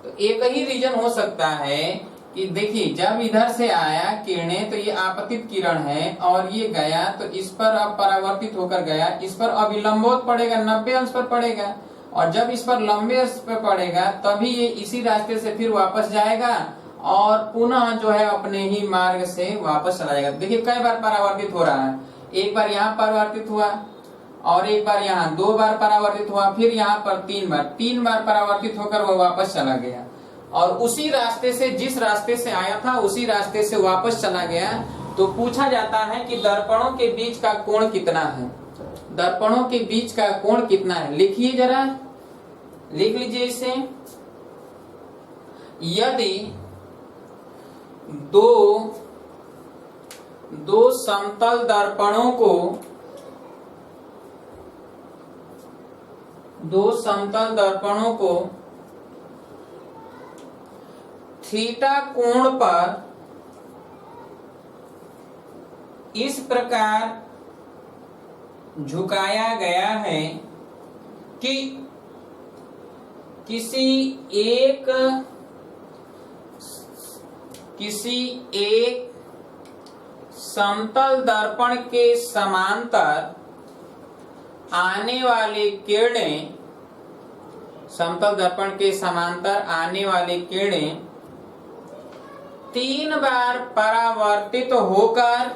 तो एक ही रीजन हो सकता है कि देखिए, जब इधर से आया किरणें तो ये आपतित किरण है और ये गया तो इस पर अब परावर्तित होकर गया, इस पर अब लंबवत पड़ेगा, 90 अंश पर पड़ेगा, और जब इस पर लंबे अंश पर पड़ेगा तभी ये इसी रास्ते से फिर वापस जाएगा और पुनः जो है अपने ही मार्ग से वापस चला जाएगा। देखिए कई बार परावर्तित हो रहा है, एक बार यहाँ परावर्तित हुआ और एक बार यहाँ 2 बार परावर्तित हुआ, फिर यहाँ पर 3 बार परावर्तित होकर वो वापस चला गया और उसी रास्ते से, जिस रास्ते से आया था उसी रास्ते से वापस चला गया। तो पूछा जाता है कि दर्पणों के बीच का कोण कितना है? दर्पणों के बीच का कोण कितना है? लिखिए जरा, लिख लीजिए इसे। यदि 2 दो समतल दर्पणों को थीटा कोण पर इस प्रकार झुकाया गया है कि किसी एक समतल दर्पण के समांतर आने वाली किरणें, समतल दर्पण के समांतर आने वाली किरणें 3 बार परावर्तित होकर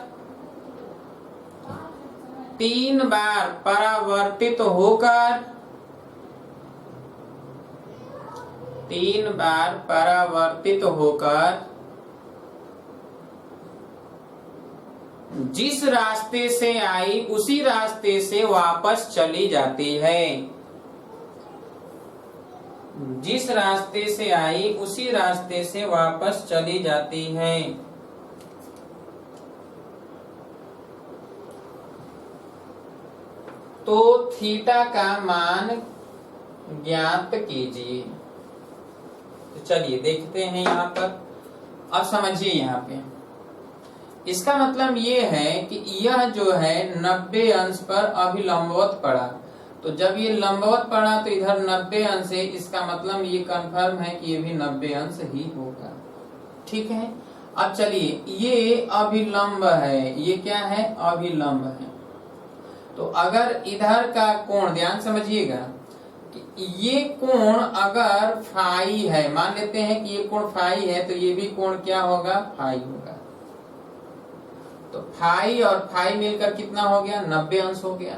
3 बार परावर्तित होकर जिस रास्ते से आई उसी रास्ते से वापस चली जाती है। जिस रास्ते से आई उसी रास्ते से वापस चली जाती है। तो थीटा का मान ज्ञात कीजिए। तो चलिए देखते हैं यहाँ पर। अब समझिए यहाँ पे इसका मतलब ये है कि यह जो है 90 अंश पर अभिलंबवत पड़ा। तो जब ये लंबवत पड़ा तो इधर 90 अंश है, इसका मतलब ये कंफर्म है कि ये भी 90 अंश ही होगा। ठीक है। अब चलिए ये अभिलंब है, ये क्या है? अभिलंब है। तो अगर इधर का कोण, ध्यान समझिएगा कि ये कोण अगर फाई है, मान लेते हैं कि ये कोण फाई है, तो ये भी कोण क्या होगा? फाई होगा। तो फाई और फाई मिलकर कितना हो गया? 90 अंश हो गया।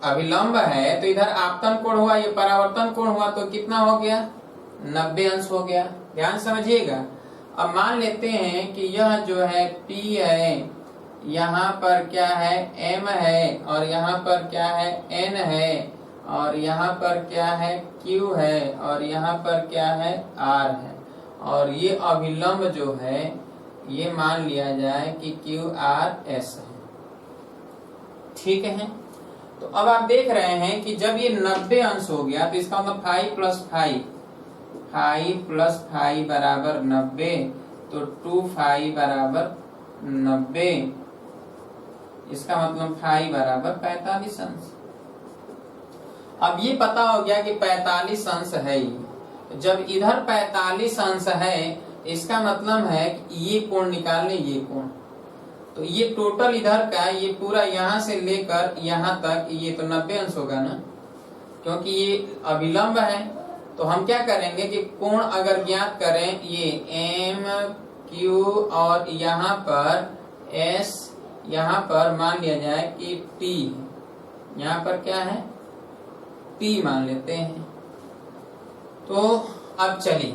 अभिलंब है तो इधर आपतन कोण हुआ, ये परावर्तन कोण हुआ, तो कितना हो गया? 90 अंश हो गया। ध्यान समझिएगा। अब मान लेते हैं कि यह जो है P है, यहाँ पर क्या है? M है, और यहाँ पर क्या है? N है, और यहाँ पर क्या है? Q है, और यहाँ पर क्या है? R है। और ये अभिलंब जो है ये मान लिया जाए कि QRS है। ठीक है। तो अब आप देख रहे हैं कि जब ये 90 अंश हो गया तो इसका मतलब फाई प्लस फाई बराबर 90, तो 2 फाई बराबर 90। इसका मतलब फाई बराबर 45 अंश। अब ये पता हो गया कि 45 अंश है ही। जब इधर 45 अंश है, इसका मतलब है कि ये कोण निकालने, ये कोण, तो ये टोटल इधर का, ये पूरा यहाँ से लेकर यहाँ तक, ये तो 90 अंश होगा ना, क्योंकि ये अभिलंब है। तो हम क्या करेंगे कि कोण अगर ज्ञात करें, ये M Q और यहाँ पर S, यहाँ पर मान लिया जाए कि T, यहाँ पर क्या है? T मान लेते हैं। तो अब चलिए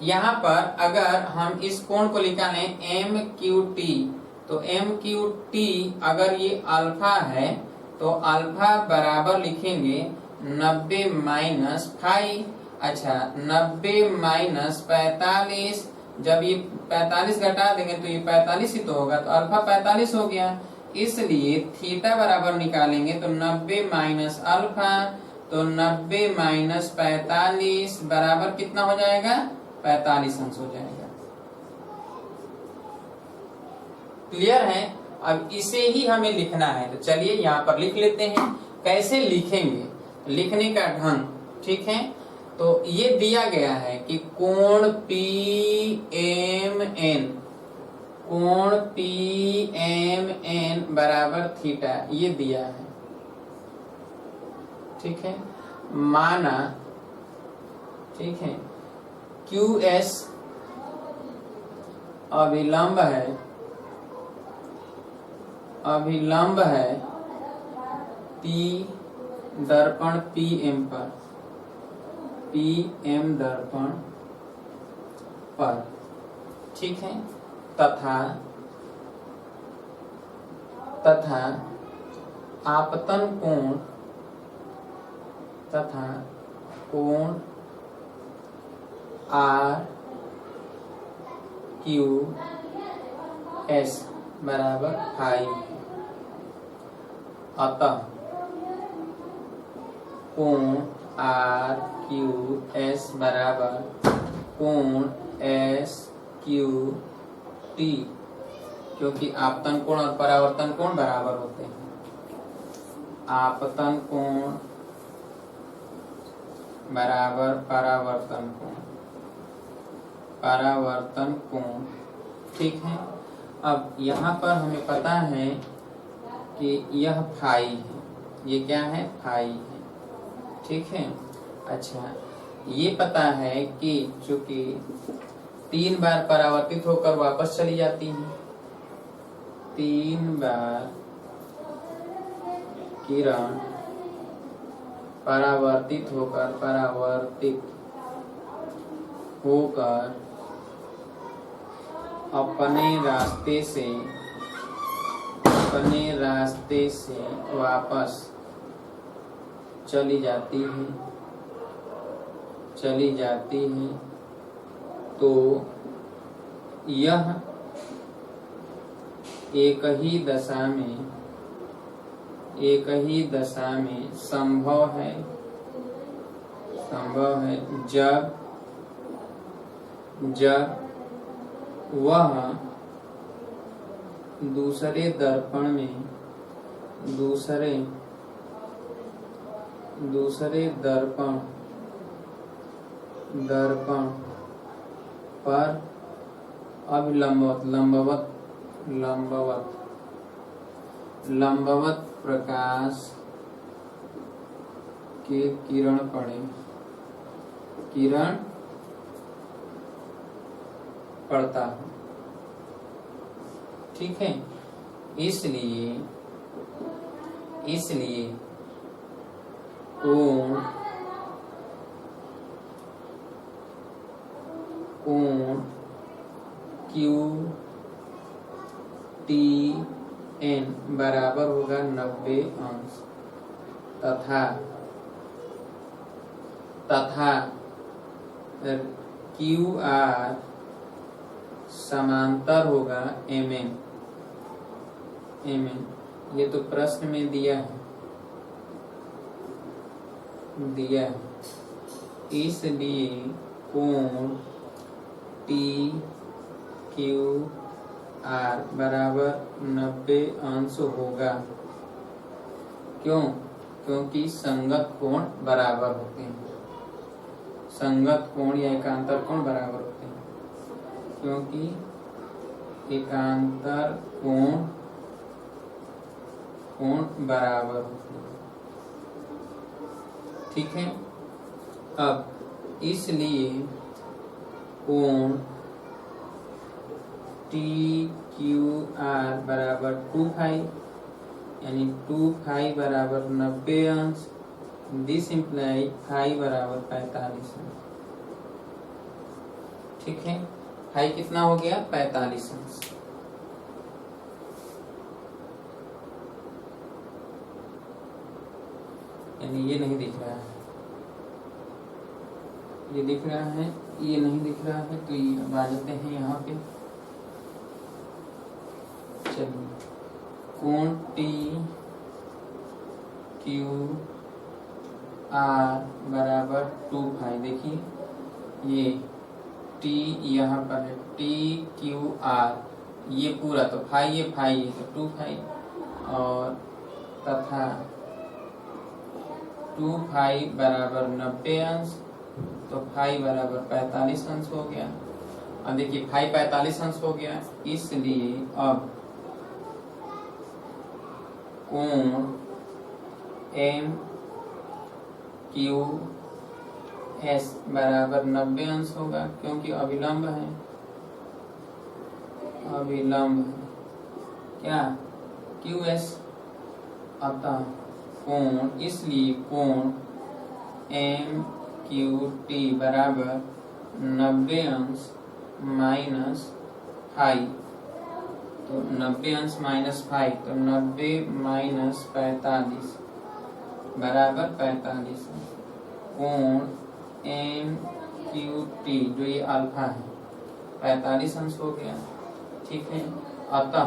यहाँ पर अगर हम इस कोण को निकालें MQT, तो MQT अगर ये अल्फा है तो अल्फा बराबर लिखेंगे 90 माइनस फाई। अच्छा, 90 माइनस 45, जब ये 45 घटा देंगे तो ये 45 ही तो होगा, तो अल्फा 45 हो गया। इसलिए थीटा बराबर निकालेंगे तो 90 माइनस अल्फा, तो 90 माइनस 45 बराबर कितना हो जाएगा? 45 अंश हो जाएगा। क्लियर है? अब इसे ही हमें लिखना है, तो चलिए यहाँ पर लिख लेते हैं। कैसे लिखेंगे? लिखने का ढंग, ठीक है। तो ये दिया गया है कि कोण PMN, कोण PMN बराबर थीटा, ये दिया है। ठीक है। माना, ठीक है, QS अभिलंब है, अभिलंब है P दर्पण PM पर, PM दर्पण पर, ठीक है। तथा आपतन कोण, तथा कोण R क्यू एस बराबर 5। अतः कोण आर क्यू एस बराबर कोण एस क्यू टी, क्योंकि आपतन कोण और परावर्तन कोण बराबर होते हैं। आपतन कोण बराबर परावर्तन कोण, परावर्तन कोण। ठीक है। अब यहाँ पर हमें पता है कि यह फाई है, ये क्या है, फाई है। ठीक है। अच्छा, ये पता है कि चूंकि 3 बार परावर्तित होकर वापस चली जाती है, 3 बार किरण परावर्तित होकर अपने रास्ते से वापस चली जाती है, तो यह एक ही दशा में संभव है जब वह दूसरे दर्पण पर लंबवत प्रकाश के किरण पड़ता है। ठीक है। इसलिए कोण क्यू टी एन बराबर होगा 90 अंश तथा क्यू आर समांतर होगा एम एन। ये तो प्रश्न में दिया है। इसलिए कोण टी क्यू आर बराबर 90 अंश होगा। क्यों? क्योंकि संगत कोण बराबर होते हैं। संगत कोण या एकांतर कोण बराबर होते हैं, क्योंकि एकांतर कोण बराबर होते हैं। ठीक है। अब इसलिए कोण टी क्यू आर बराबर 2 फाई, यानी 2 फाई बराबर 90 अंश। दिस इम्प्लाई फाई बराबर 45 अंश। ठीक है। फाई कितना हो गया, 45 अंश। यानी ये नहीं दिख रहा है, ये दिख रहा है, ये नहीं दिख रहा है, तो ये अब आ जाते हैं यहाँ पे। चलिए, कोण टी क्यू आर बराबर 2 फाई। देखिए ये टी यहाँ पर है, टी क्यू आर, ये पूरा तो फाई, ये फाई है तो 2 फाई, और तथा 2 फाई बराबर 90 अंश, तो फाई बराबर 45 अंश हो गया। अब देखिए फाई 45 अंश हो गया, इसलिए अब कोण एम क्यू एस बराबर 90 अंश होगा, क्योंकि अभिलंब है, क्या क्यू एस। अतः कोण, इसलिए कोण एम क्यू टी बराबर 90 अंश माइनस फाई, तो 90 अंश माइनस फाई, तो 90 माइनस 45 बराबर 45। कोण एम क्यू टी, जो ये अल्फा है, 45 अंश हो गया। ठीक है, अतः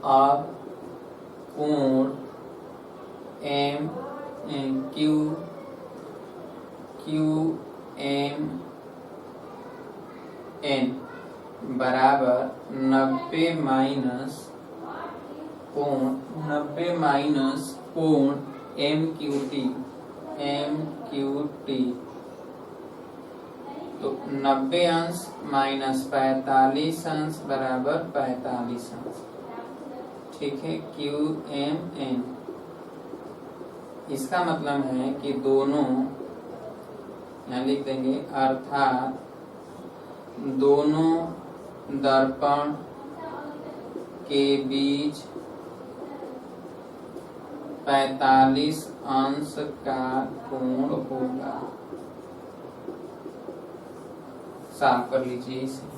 अब कोण एम क्यू एम एन बराबर 90 माइनस कोण एम क्यू टी। तो 90 अंश माइनस 45 अंश बराबर 45 अंश। ठीक है, क्यू एम एन। इसका मतलब है कि दोनों, यहाँ लिख देंगे, अर्थात दोनों दर्पण के बीच 45 अंश का कोण होगा। साफ कर लीजिए इसे।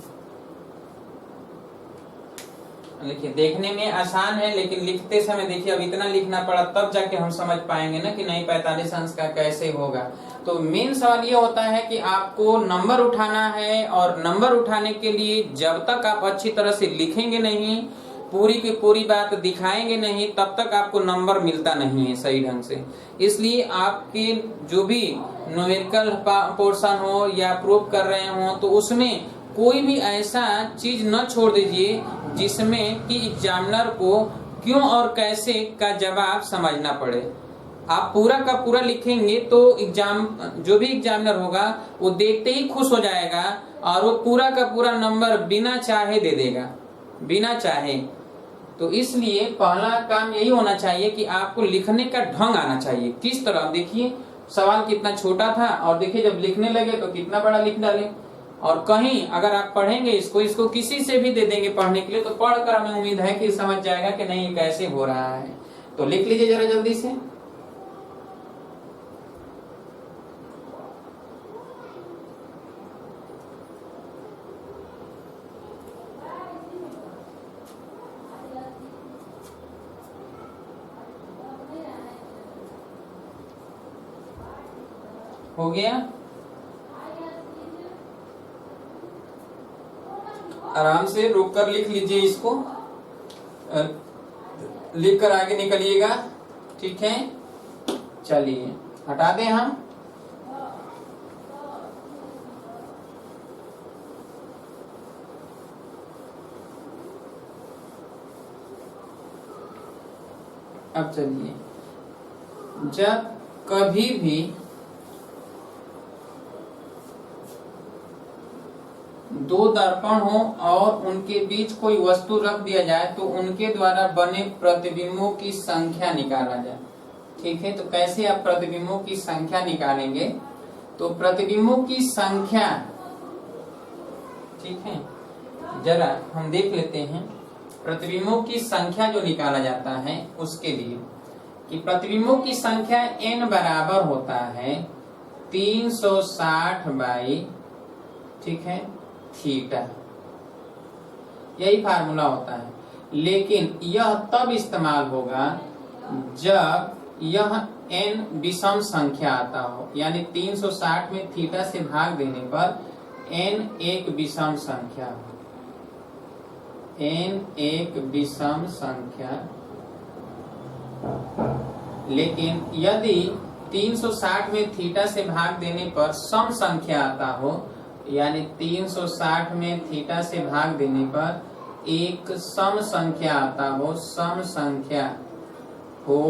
देखिए, देखने में आसान है लेकिन लिखते समय देखिए अब इतना लिखना पड़ा, तब जाके हम समझ पाएंगे ना कि नहीं 45 अंश का कैसे होगा। तो मेन सवाल ये होता है कि आपको नंबर उठाना है, और नंबर उठाने के लिए जब तक आप अच्छी तरह से लिखेंगे नहीं, पूरी की पूरी बात दिखाएंगे नहीं, तब तक आपको नंबर मिलता नहीं है सही ढंग से। इसलिए आपके जो भी न्यूमेरिकल पोर्शन हो या प्रूफ कर रहे हो, तो उसमें कोई भी ऐसा चीज न छोड़ दीजिए जिसमें कि एग्जामिनर को क्यों और कैसे का जवाब समझना पड़े। आप पूरा का पूरा लिखेंगे तो जो भी एग्जामिनर होगा वो देखते ही खुश हो जाएगा, और वो पूरा का पूरा नंबर बिना चाहे दे देगा, बिना चाहे। तो इसलिए पहला काम यही होना चाहिए कि आपको लिखने का ढंग आना चाहिए। किस तरह, देखिए सवाल कितना छोटा था, और देखिए जब लिखने लगे तो कितना बड़ा लिख डाले। और कहीं अगर आप पढ़ेंगे इसको किसी से भी दे देंगे पढ़ने के लिए, तो पढ़कर हमें उम्मीद है कि समझ जाएगा कि नहीं ये कैसे हो रहा है। तो लिख लीजिए जरा जल्दी से। हो गया, आराम से रुक कर लिख लीजिए इसको, लिख कर आगे निकलिएगा। ठीक है, चलिए हटा दें हम। अब चलिए, जब कभी भी दो दर्पण हो और उनके बीच कोई वस्तु रख दिया जाए तो उनके द्वारा बने प्रतिबिंबों की संख्या निकाला जाए। ठीक है, तो कैसे आप प्रतिबिंबों की संख्या निकालेंगे? तो प्रतिबिंबों की संख्या, ठीक है, जरा हम देख लेते हैं प्रतिबिंबों की संख्या जो निकाला जाता है उसके लिए, कि प्रतिबिंबों की संख्या n बराबर होता है 360 बाई, ठीक है, थीटा। यही फार्मूला होता है। लेकिन यह तब इस्तेमाल होगा जब यह n विषम संख्या आता हो, यानी 360 में थीटा से भाग देने पर n एक विषम संख्या हो, n एक विषम संख्या। लेकिन यदि 360 में थीटा से भाग देने पर सम संख्या आता हो, यानी 360 में थीटा से भाग देने पर एक सम संख्या आता हो, सम संख्या हो,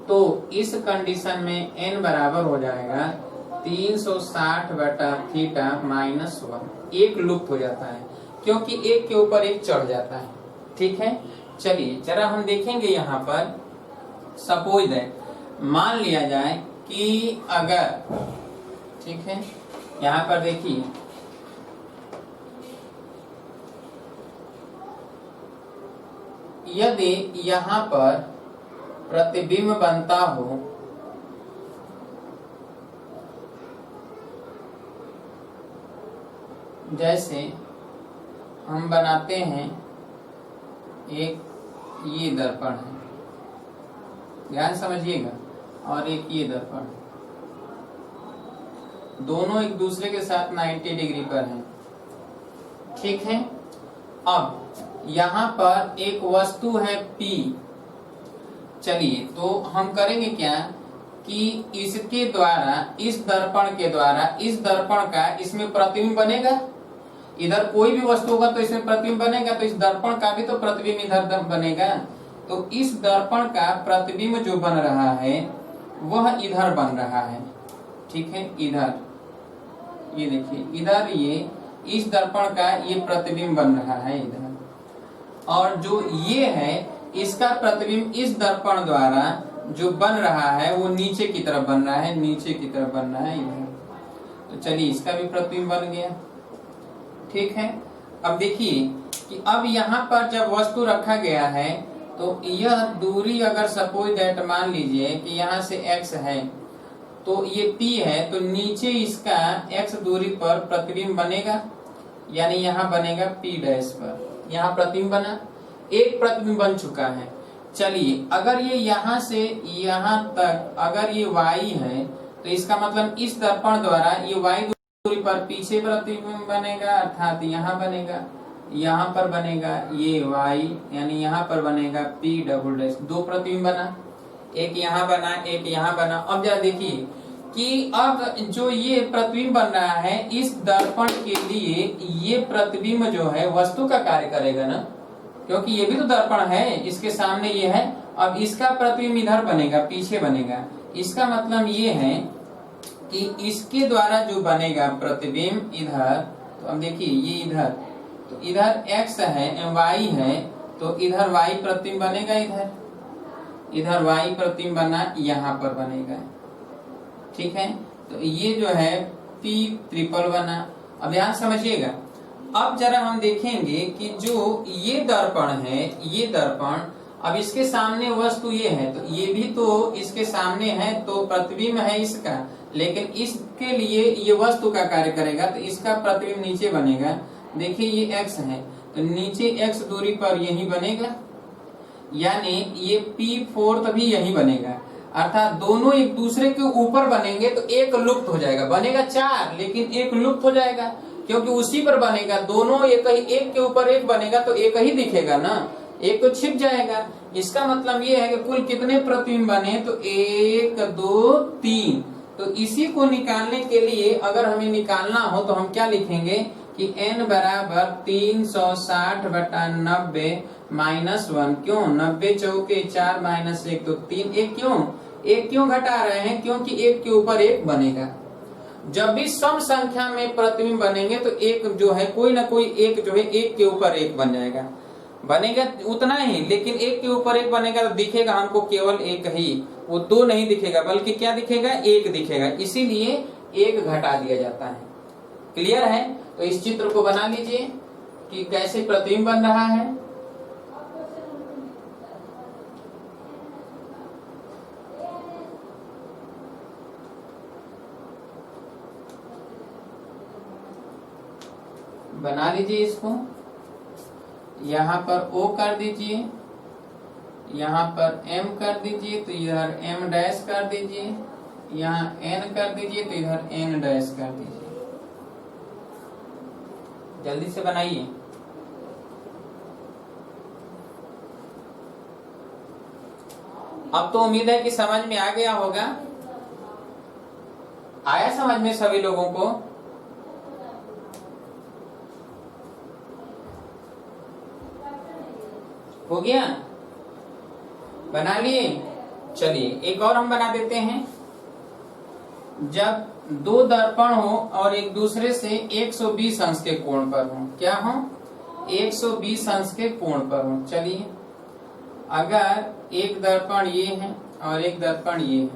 तो इस कंडीशन में n बराबर हो जाएगा 360 बटा थीटा माइनस 1। एक लुप्त हो जाता है क्योंकि एक के ऊपर एक चढ़ जाता है। ठीक है, चलिए जरा हम देखेंगे यहाँ पर। सपोज दैट, मान लिया जाए कि अगर, ठीक है, यहाँ पर देखिए यदि यहाँ पर प्रतिबिंब बनता हो, जैसे हम बनाते हैं, एक ये दर्पण है, ध्यान समझिएगा, और एक ये दर्पण, दोनों एक दूसरे के साथ 90 डिग्री पर हैं। ठीक है, अब यहाँ पर एक वस्तु है P। चलिए तो हम करेंगे क्या कि इसके द्वारा, इस दर्पण के द्वारा, इस दर्पण का इसमें प्रतिबिंब बनेगा। इधर कोई भी वस्तु होगा तो इसमें प्रतिबिंब बनेगा, तो इस दर्पण का भी तो प्रतिबिंब इधर बनेगा। तो इस दर्पण का प्रतिबिंब जो बन रहा है वह इधर बन रहा है। ठीक है, इधर ये देखिए, इधर ये इस दर्पण का ये प्रतिबिंब बन रहा है इधर, और जो ये है इसका प्रतिबिंब इस दर्पण द्वारा जो बन रहा है वो नीचे की तरफ बन रहा है, नीचे की तरफ बन रहा है इधर। तो चलिए इसका भी प्रतिबिंब बन गया। ठीक है, अब देखिए कि अब यहाँ पर जब वस्तु रखा गया है तो यह दूरी अगर सपोज दैट मान लीजिए कि यहाँ से x है तो ये P है, तो नीचे इसका x दूरी पर प्रतिबिंब बनेगा, यानी यहाँ बनेगा P डैश पर। यहाँ प्रतिबिंब बना, एक प्रतिबिंब बन चुका है। चलिए अगर ये यहाँ से यहाँ तक अगर ये y है तो इसका मतलब इस दर्पण द्वारा ये y दूरी पर पीछे प्रतिबिंब बनेगा, अर्थात यहाँ बनेगा, यहाँ पर बनेगा ये y, यानी यहाँ पर बनेगा P डबल डैश। दो प्रतिबिंब बना, एक यहाँ बना, एक यहाँ बना। अब जरा देखिए कि अब जो ये प्रतिबिंब बन रहा है इस दर्पण के लिए ये प्रतिबिंब जो है वस्तु का कार्य करेगा ना, क्योंकि ये भी तो दर्पण है, इसके सामने ये है। अब इसका प्रतिबिंब इधर बनेगा, पीछे बनेगा। इसका मतलब ये है कि इसके द्वारा जो बनेगा प्रतिबिंब इधर, तो अब देखिए ये इधर, तो इधर x है, y है, तो इधर y प्रतिबिंब बनेगा, इधर y प्रतिबिंब बना, यहाँ पर बनेगा। ठीक है, तो ये जो है P ट्रिपल बना। अब ध्यान समझिएगा, अब जरा हम देखेंगे कि जो ये दर्पण है, ये दर्पण, अब इसके सामने वस्तु ये है, तो ये भी तो इसके सामने है, तो प्रतिबिंब है इसका, लेकिन इसके लिए ये वस्तु का कार्य करेगा, तो इसका प्रतिबिंब नीचे बनेगा। देखिए ये x है, तो नीचे x दूरी पर यही बनेगा, यानी ये P4 भी यही बनेगा। अर्थात दोनों एक दूसरे के ऊपर बनेंगे तो एक लुप्त हो जाएगा, बनेगा 4 लेकिन एक लुप्त हो जाएगा, क्योंकि उसी पर बनेगा। दोनों एक ही, एक के ऊपर एक बनेगा तो एक ही दिखेगा ना, एक तो छिप जाएगा। इसका मतलब ये है कि कुल कितने प्रतिबिंब बने, तो 1 2 3। तो इसी को निकालने के लिए अगर हमें निकालना हो तो हम क्या लिखेंगे कि n बराबर 360/90 -1। क्यों? 90 चौके 4 -1 तो 3। एक क्यों घटा रहे हैं? क्योंकि एक के ऊपर एक बनेगा। जब भी सम संख्या में प्रतिबिंब बनेंगे तो एक जो है कोई ना कोई एक जो है एक के ऊपर एक बन जाएगा, बनेगा उतना ही, लेकिन एक के ऊपर एक बनेगा तो दिखेगा हमको केवल एक ही, वो 2 नहीं दिखेगा, बल्कि क्या दिखेगा? एक दिखेगा। इसीलिए एक घटा दिया जाता है। क्लियर है? तो इस चित्र को बना लीजिए कि कैसे प्रतिबिंब बन रहा है। बना लीजिए इसको, यहाँ पर O कर दीजिए, यहाँ पर M कर दीजिए, तो इधर M डैश कर दीजिए, यहाँ N कर दीजिए, तो इधर N डैश कर दीजिए। जल्दी से बनाइए। अब तो उम्मीद है कि समझ में आ गया होगा। आया समझ में सभी लोगों को? हो गया? बना लिए? चलिए एक और हम बना देते हैं। जब दो दर्पण हो और एक दूसरे से 120 अंश के कोण पर हो, क्या हो? 120 अंश के कोण पर हो। चलिए अगर एक दर्पण ये है और एक दर्पण ये है,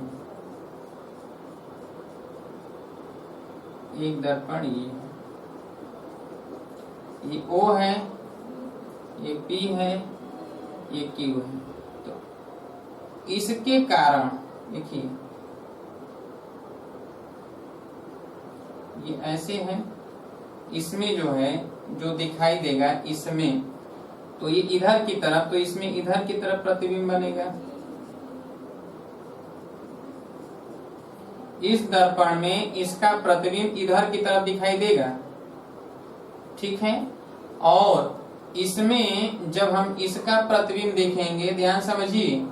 एक दर्पण ये है, ये O है, ये P है, ये Q है, तो इसके कारण देखिए ये ऐसे है, इसमें जो है जो दिखाई देगा इसमें, तो ये इधर की तरफ, तो इसमें इधर की तरफ प्रतिबिंब बनेगा। इस दर्पण में इसका प्रतिबिंब इधर की तरफ दिखाई देगा, ठीक है। और इसमें जब हम इसका प्रतिबिंब देखेंगे, ध्यान समझिए,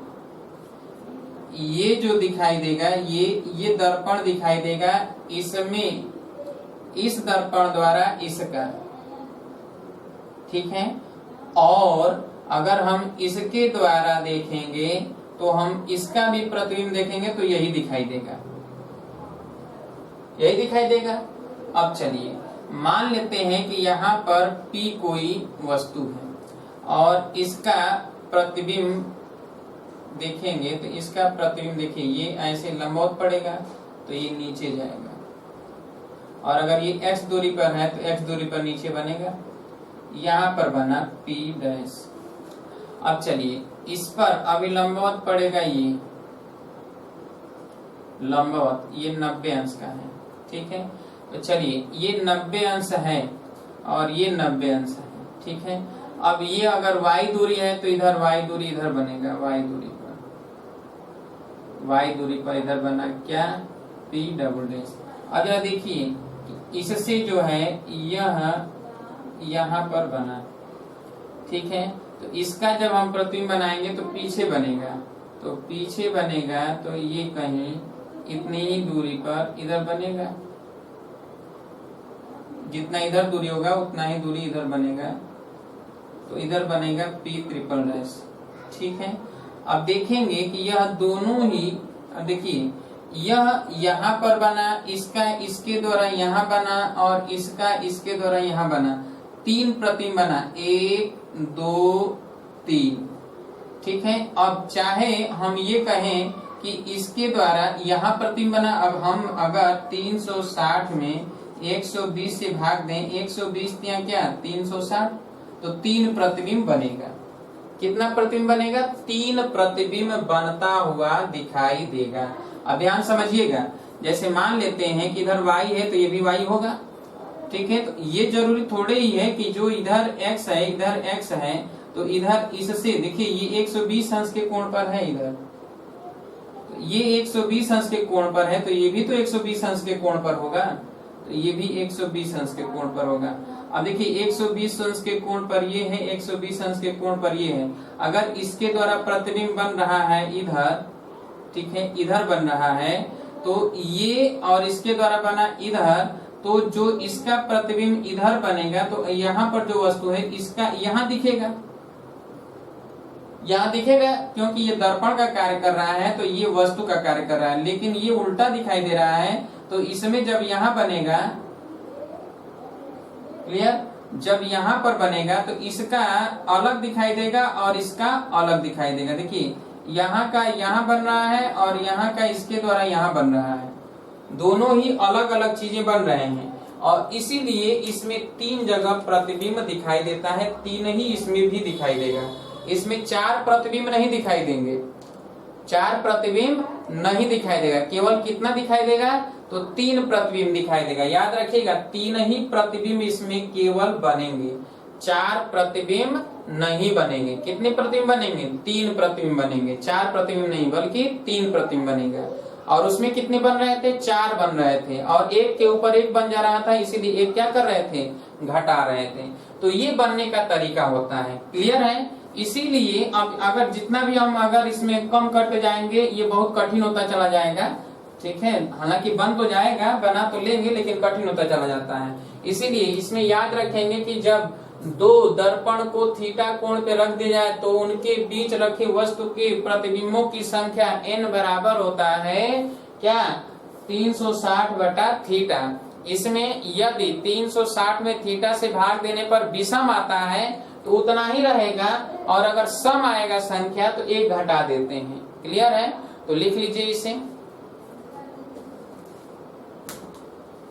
ये जो दिखाई देगा, ये दर्पण दिखाई देगा, इसमें इस दर्पण द्वारा इसका, ठीक है। और अगर हम इसके द्वारा देखेंगे तो हम इसका भी प्रतिबिंब देखेंगे तो यही दिखाई देगा, यही दिखाई देगा। अब चलिए मान लेते हैं कि यहाँ पर P कोई वस्तु है और इसका प्रतिबिंब देखेंगे तो इसका प्रतिबिंब देखिए, ये ऐसे लंबवत पड़ेगा तो ये नीचे जाएगा, और अगर ये x दूरी पर है तो x दूरी पर नीचे बनेगा, यहाँ पर बना P डैश। अब चलिए इस पर अभी लंबवत पड़ेगा, ये लंबवत, ये 90 अंश का है, ठीक है। तो चलिए ये 90 अंश है और ये 90 अंश है, ठीक है। अब ये अगर y दूरी है तो इधर y दूरी इधर बनेगा, y दूरी पर इधर बना क्या, P डबल डैश। अब जरा देखिए इससे जो है यह यहाँ पर बना, ठीक है। तो इसका जब हम प्रतिबिंब बनाएंगे तो पीछे बनेगा, तो ये कहीं इतनी ही दूरी पर इधर बनेगा, जितना इधर दूरी होगा उतना ही दूरी इधर बनेगा, तो इधर बनेगा P ट्रिपल डैश, ठीक है। अब देखेंगे कि यह दोनों ही, अब देखिए यह यहाँ पर बना, इसका इसके द्वारा यहाँ बना और इसका इसके द्वारा यहाँ बना, 3 प्रतिबिंब बना, 1 2 3, ठीक है। अब चाहे हम ये कहें कि इसके द्वारा यहाँ प्रतिबिंब बना, अब हम अगर 360 में 120 से भाग दें, 120 दिया क्या 360, तो 3 प्रतिबिंब बनेगा। कितना प्रतिबिंब बनेगा, 3 प्रतिबिंब बनता हुआ दिखाई देगा। अब ध्यान समझिएगा, जैसे मान लेते हैं कि इधर y है तो ये भी y होगा, ठीक है। तो ये जरूरी थोड़े ही है कि जो इधर x है, इधर x है, तो इधर इससे देखिए ये 120 अंश के कोण पर है, इधर तो ये 120 अंश के कोण पर है, तो ये भी तो 120 अंश के कोण पर होगा, तो ये भी 120 अंश के कोण पर होगा। अब देखिए 120 अंश के कोण पर ये है, 120 अंश के कोण पर ये है। अगर इसके द्वारा प्रतिबिंब बन रहा है इधर, ठीक है, इधर बन रहा है, तो ये और इसके द्वारा बना इधर, तो जो इसका प्रतिबिंब इधर बनेगा तो यहाँ पर जो वस्तु है इसका यहाँ दिखेगा, यहाँ दिखेगा, क्योंकि ये दर्पण का कार्य कर रहा है तो ये वस्तु का कार्य कर रहा है। लेकिन ये उल्टा दिखाई दे रहा है, तो इसमें जब यहाँ बनेगा, क्लियर, जब यहाँ पर बनेगा तो इसका अलग दिखाई देगा और इसका अलग दिखाई देगा। देखिए यहाँ का यहाँ बन रहा है और यहाँ का इसके द्वारा यहाँ बन रहा है, दोनों ही अलग अलग चीजें बन रहे हैं, और इसीलिए इसमें 3 जगह प्रतिबिंब दिखाई देता है, 3 ही इसमें भी दिखाई देगा। इसमें 4 प्रतिबिंब नहीं दिखाई देंगे, 4 प्रतिबिंब नहीं दिखाई देगा, केवल कितना दिखाई देगा, तो 3 प्रतिबिंब दिखाई देगा। याद रखिएगा 3 ही प्रतिबिंब इसमें केवल बनेंगे, 4 प्रतिबिंब नहीं बनेंगे। कितने प्रतिबिंब बनेंगे, 3 प्रतिबिंब बनेंगे, 4 प्रतिबिंब नहीं बल्कि 3 प्रतिबिंब बनेगा। और उसमें कितने बन रहे थे, 4 बन रहे थे, और एक के ऊपर एक बन जा रहा था, इसीलिए एक क्या कर रहे थे, घटा रहे थे। तो ये बनने का तरीका होता है, क्लियर है। इसीलिए अब अगर जितना भी हम अगर इसमें कम करते जाएंगे ये बहुत कठिन होता चला जाएगा, ठीक है। हालांकि बन तो जाएगा, बना तो लेंगे, लेकिन कठिन होता चला जाता है। इसीलिए इसमें याद रखेंगे कि जब 2 दर्पण को थीटा कोण पे रख दिया जाए तो उनके बीच रखे वस्तु के प्रतिबिंबों की संख्या n बराबर होता है क्या, 360 बटा थीटा। इसमें यदि 360 में थीटा से भाग देने पर विषम आता है तो उतना ही रहेगा, और अगर सम आएगा संख्या तो 1 घटा देते हैं, क्लियर है। तो लिख लीजिए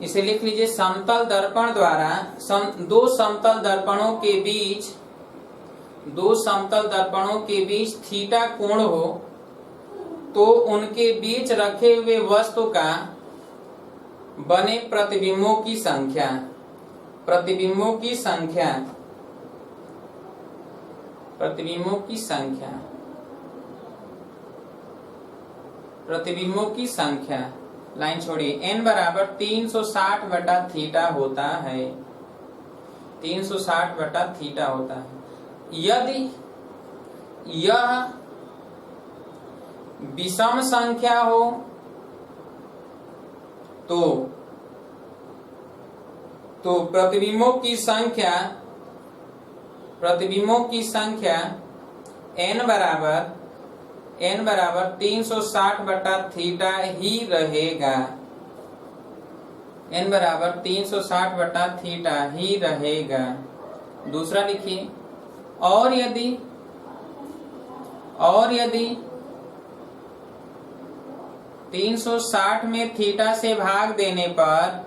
इसे लिख लीजिए, समतल दर्पण द्वारा 2 समतल दर्पणों के बीच थीटा कोण हो तो उनके बीच रखे हुए वस्तु का बने प्रतिबिंबों की संख्या लाइन छोड़िए, n बराबर 360 बटा थीटा होता है, 360 बटा थीटा होता है। यदि यह विषम संख्या हो तो प्रतिबिंबों की संख्या n बराबर 360 बटा थीटा ही रहेगा, n बराबर 360 बटा थीटा ही रहेगा। दूसरा लिखिए, और यदि 360 में थीटा से भाग देने पर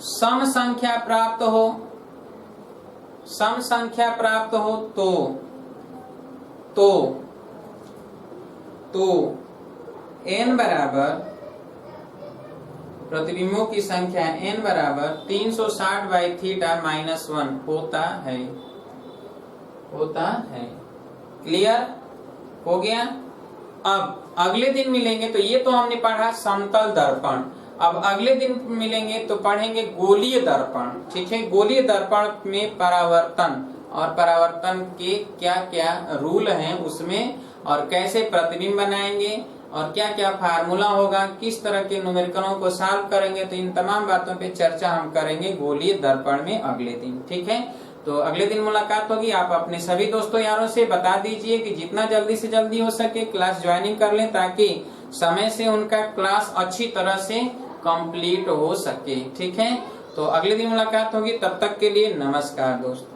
सम संख्या प्राप्त हो तो n बराबर, प्रतिबिंबों की संख्या n बराबर 360 बाई थीटा माइनस 1 होता है। क्लियर हो गया। अब अगले दिन मिलेंगे तो ये तो हमने पढ़ा समतल दर्पण, अब अगले दिन मिलेंगे तो पढ़ेंगे गोलीय दर्पण। ठीक है, गोलीय दर्पण में परावर्तन और परावर्तन के क्या क्या रूल हैं उसमें, और कैसे प्रतिबिंब बनाएंगे और क्या क्या फार्मूला होगा, किस तरह के न्यूमेरिकलों को सॉल्व करेंगे, तो इन तमाम बातों पे चर्चा हम करेंगे गोलीय दर्पण में अगले दिन। ठीक है, तो अगले दिन मुलाकात होगी। आप अपने सभी दोस्तों यारों से बता दीजिए कि जितना जल्दी से जल्दी हो सके क्लास ज्वाइनिंग कर लें, ताकि समय से उनका क्लास अच्छी तरह से कंप्लीट हो सके। ठीक है, तो अगले दिन मुलाकात होगी, तब तक के लिए नमस्कार दोस्तों।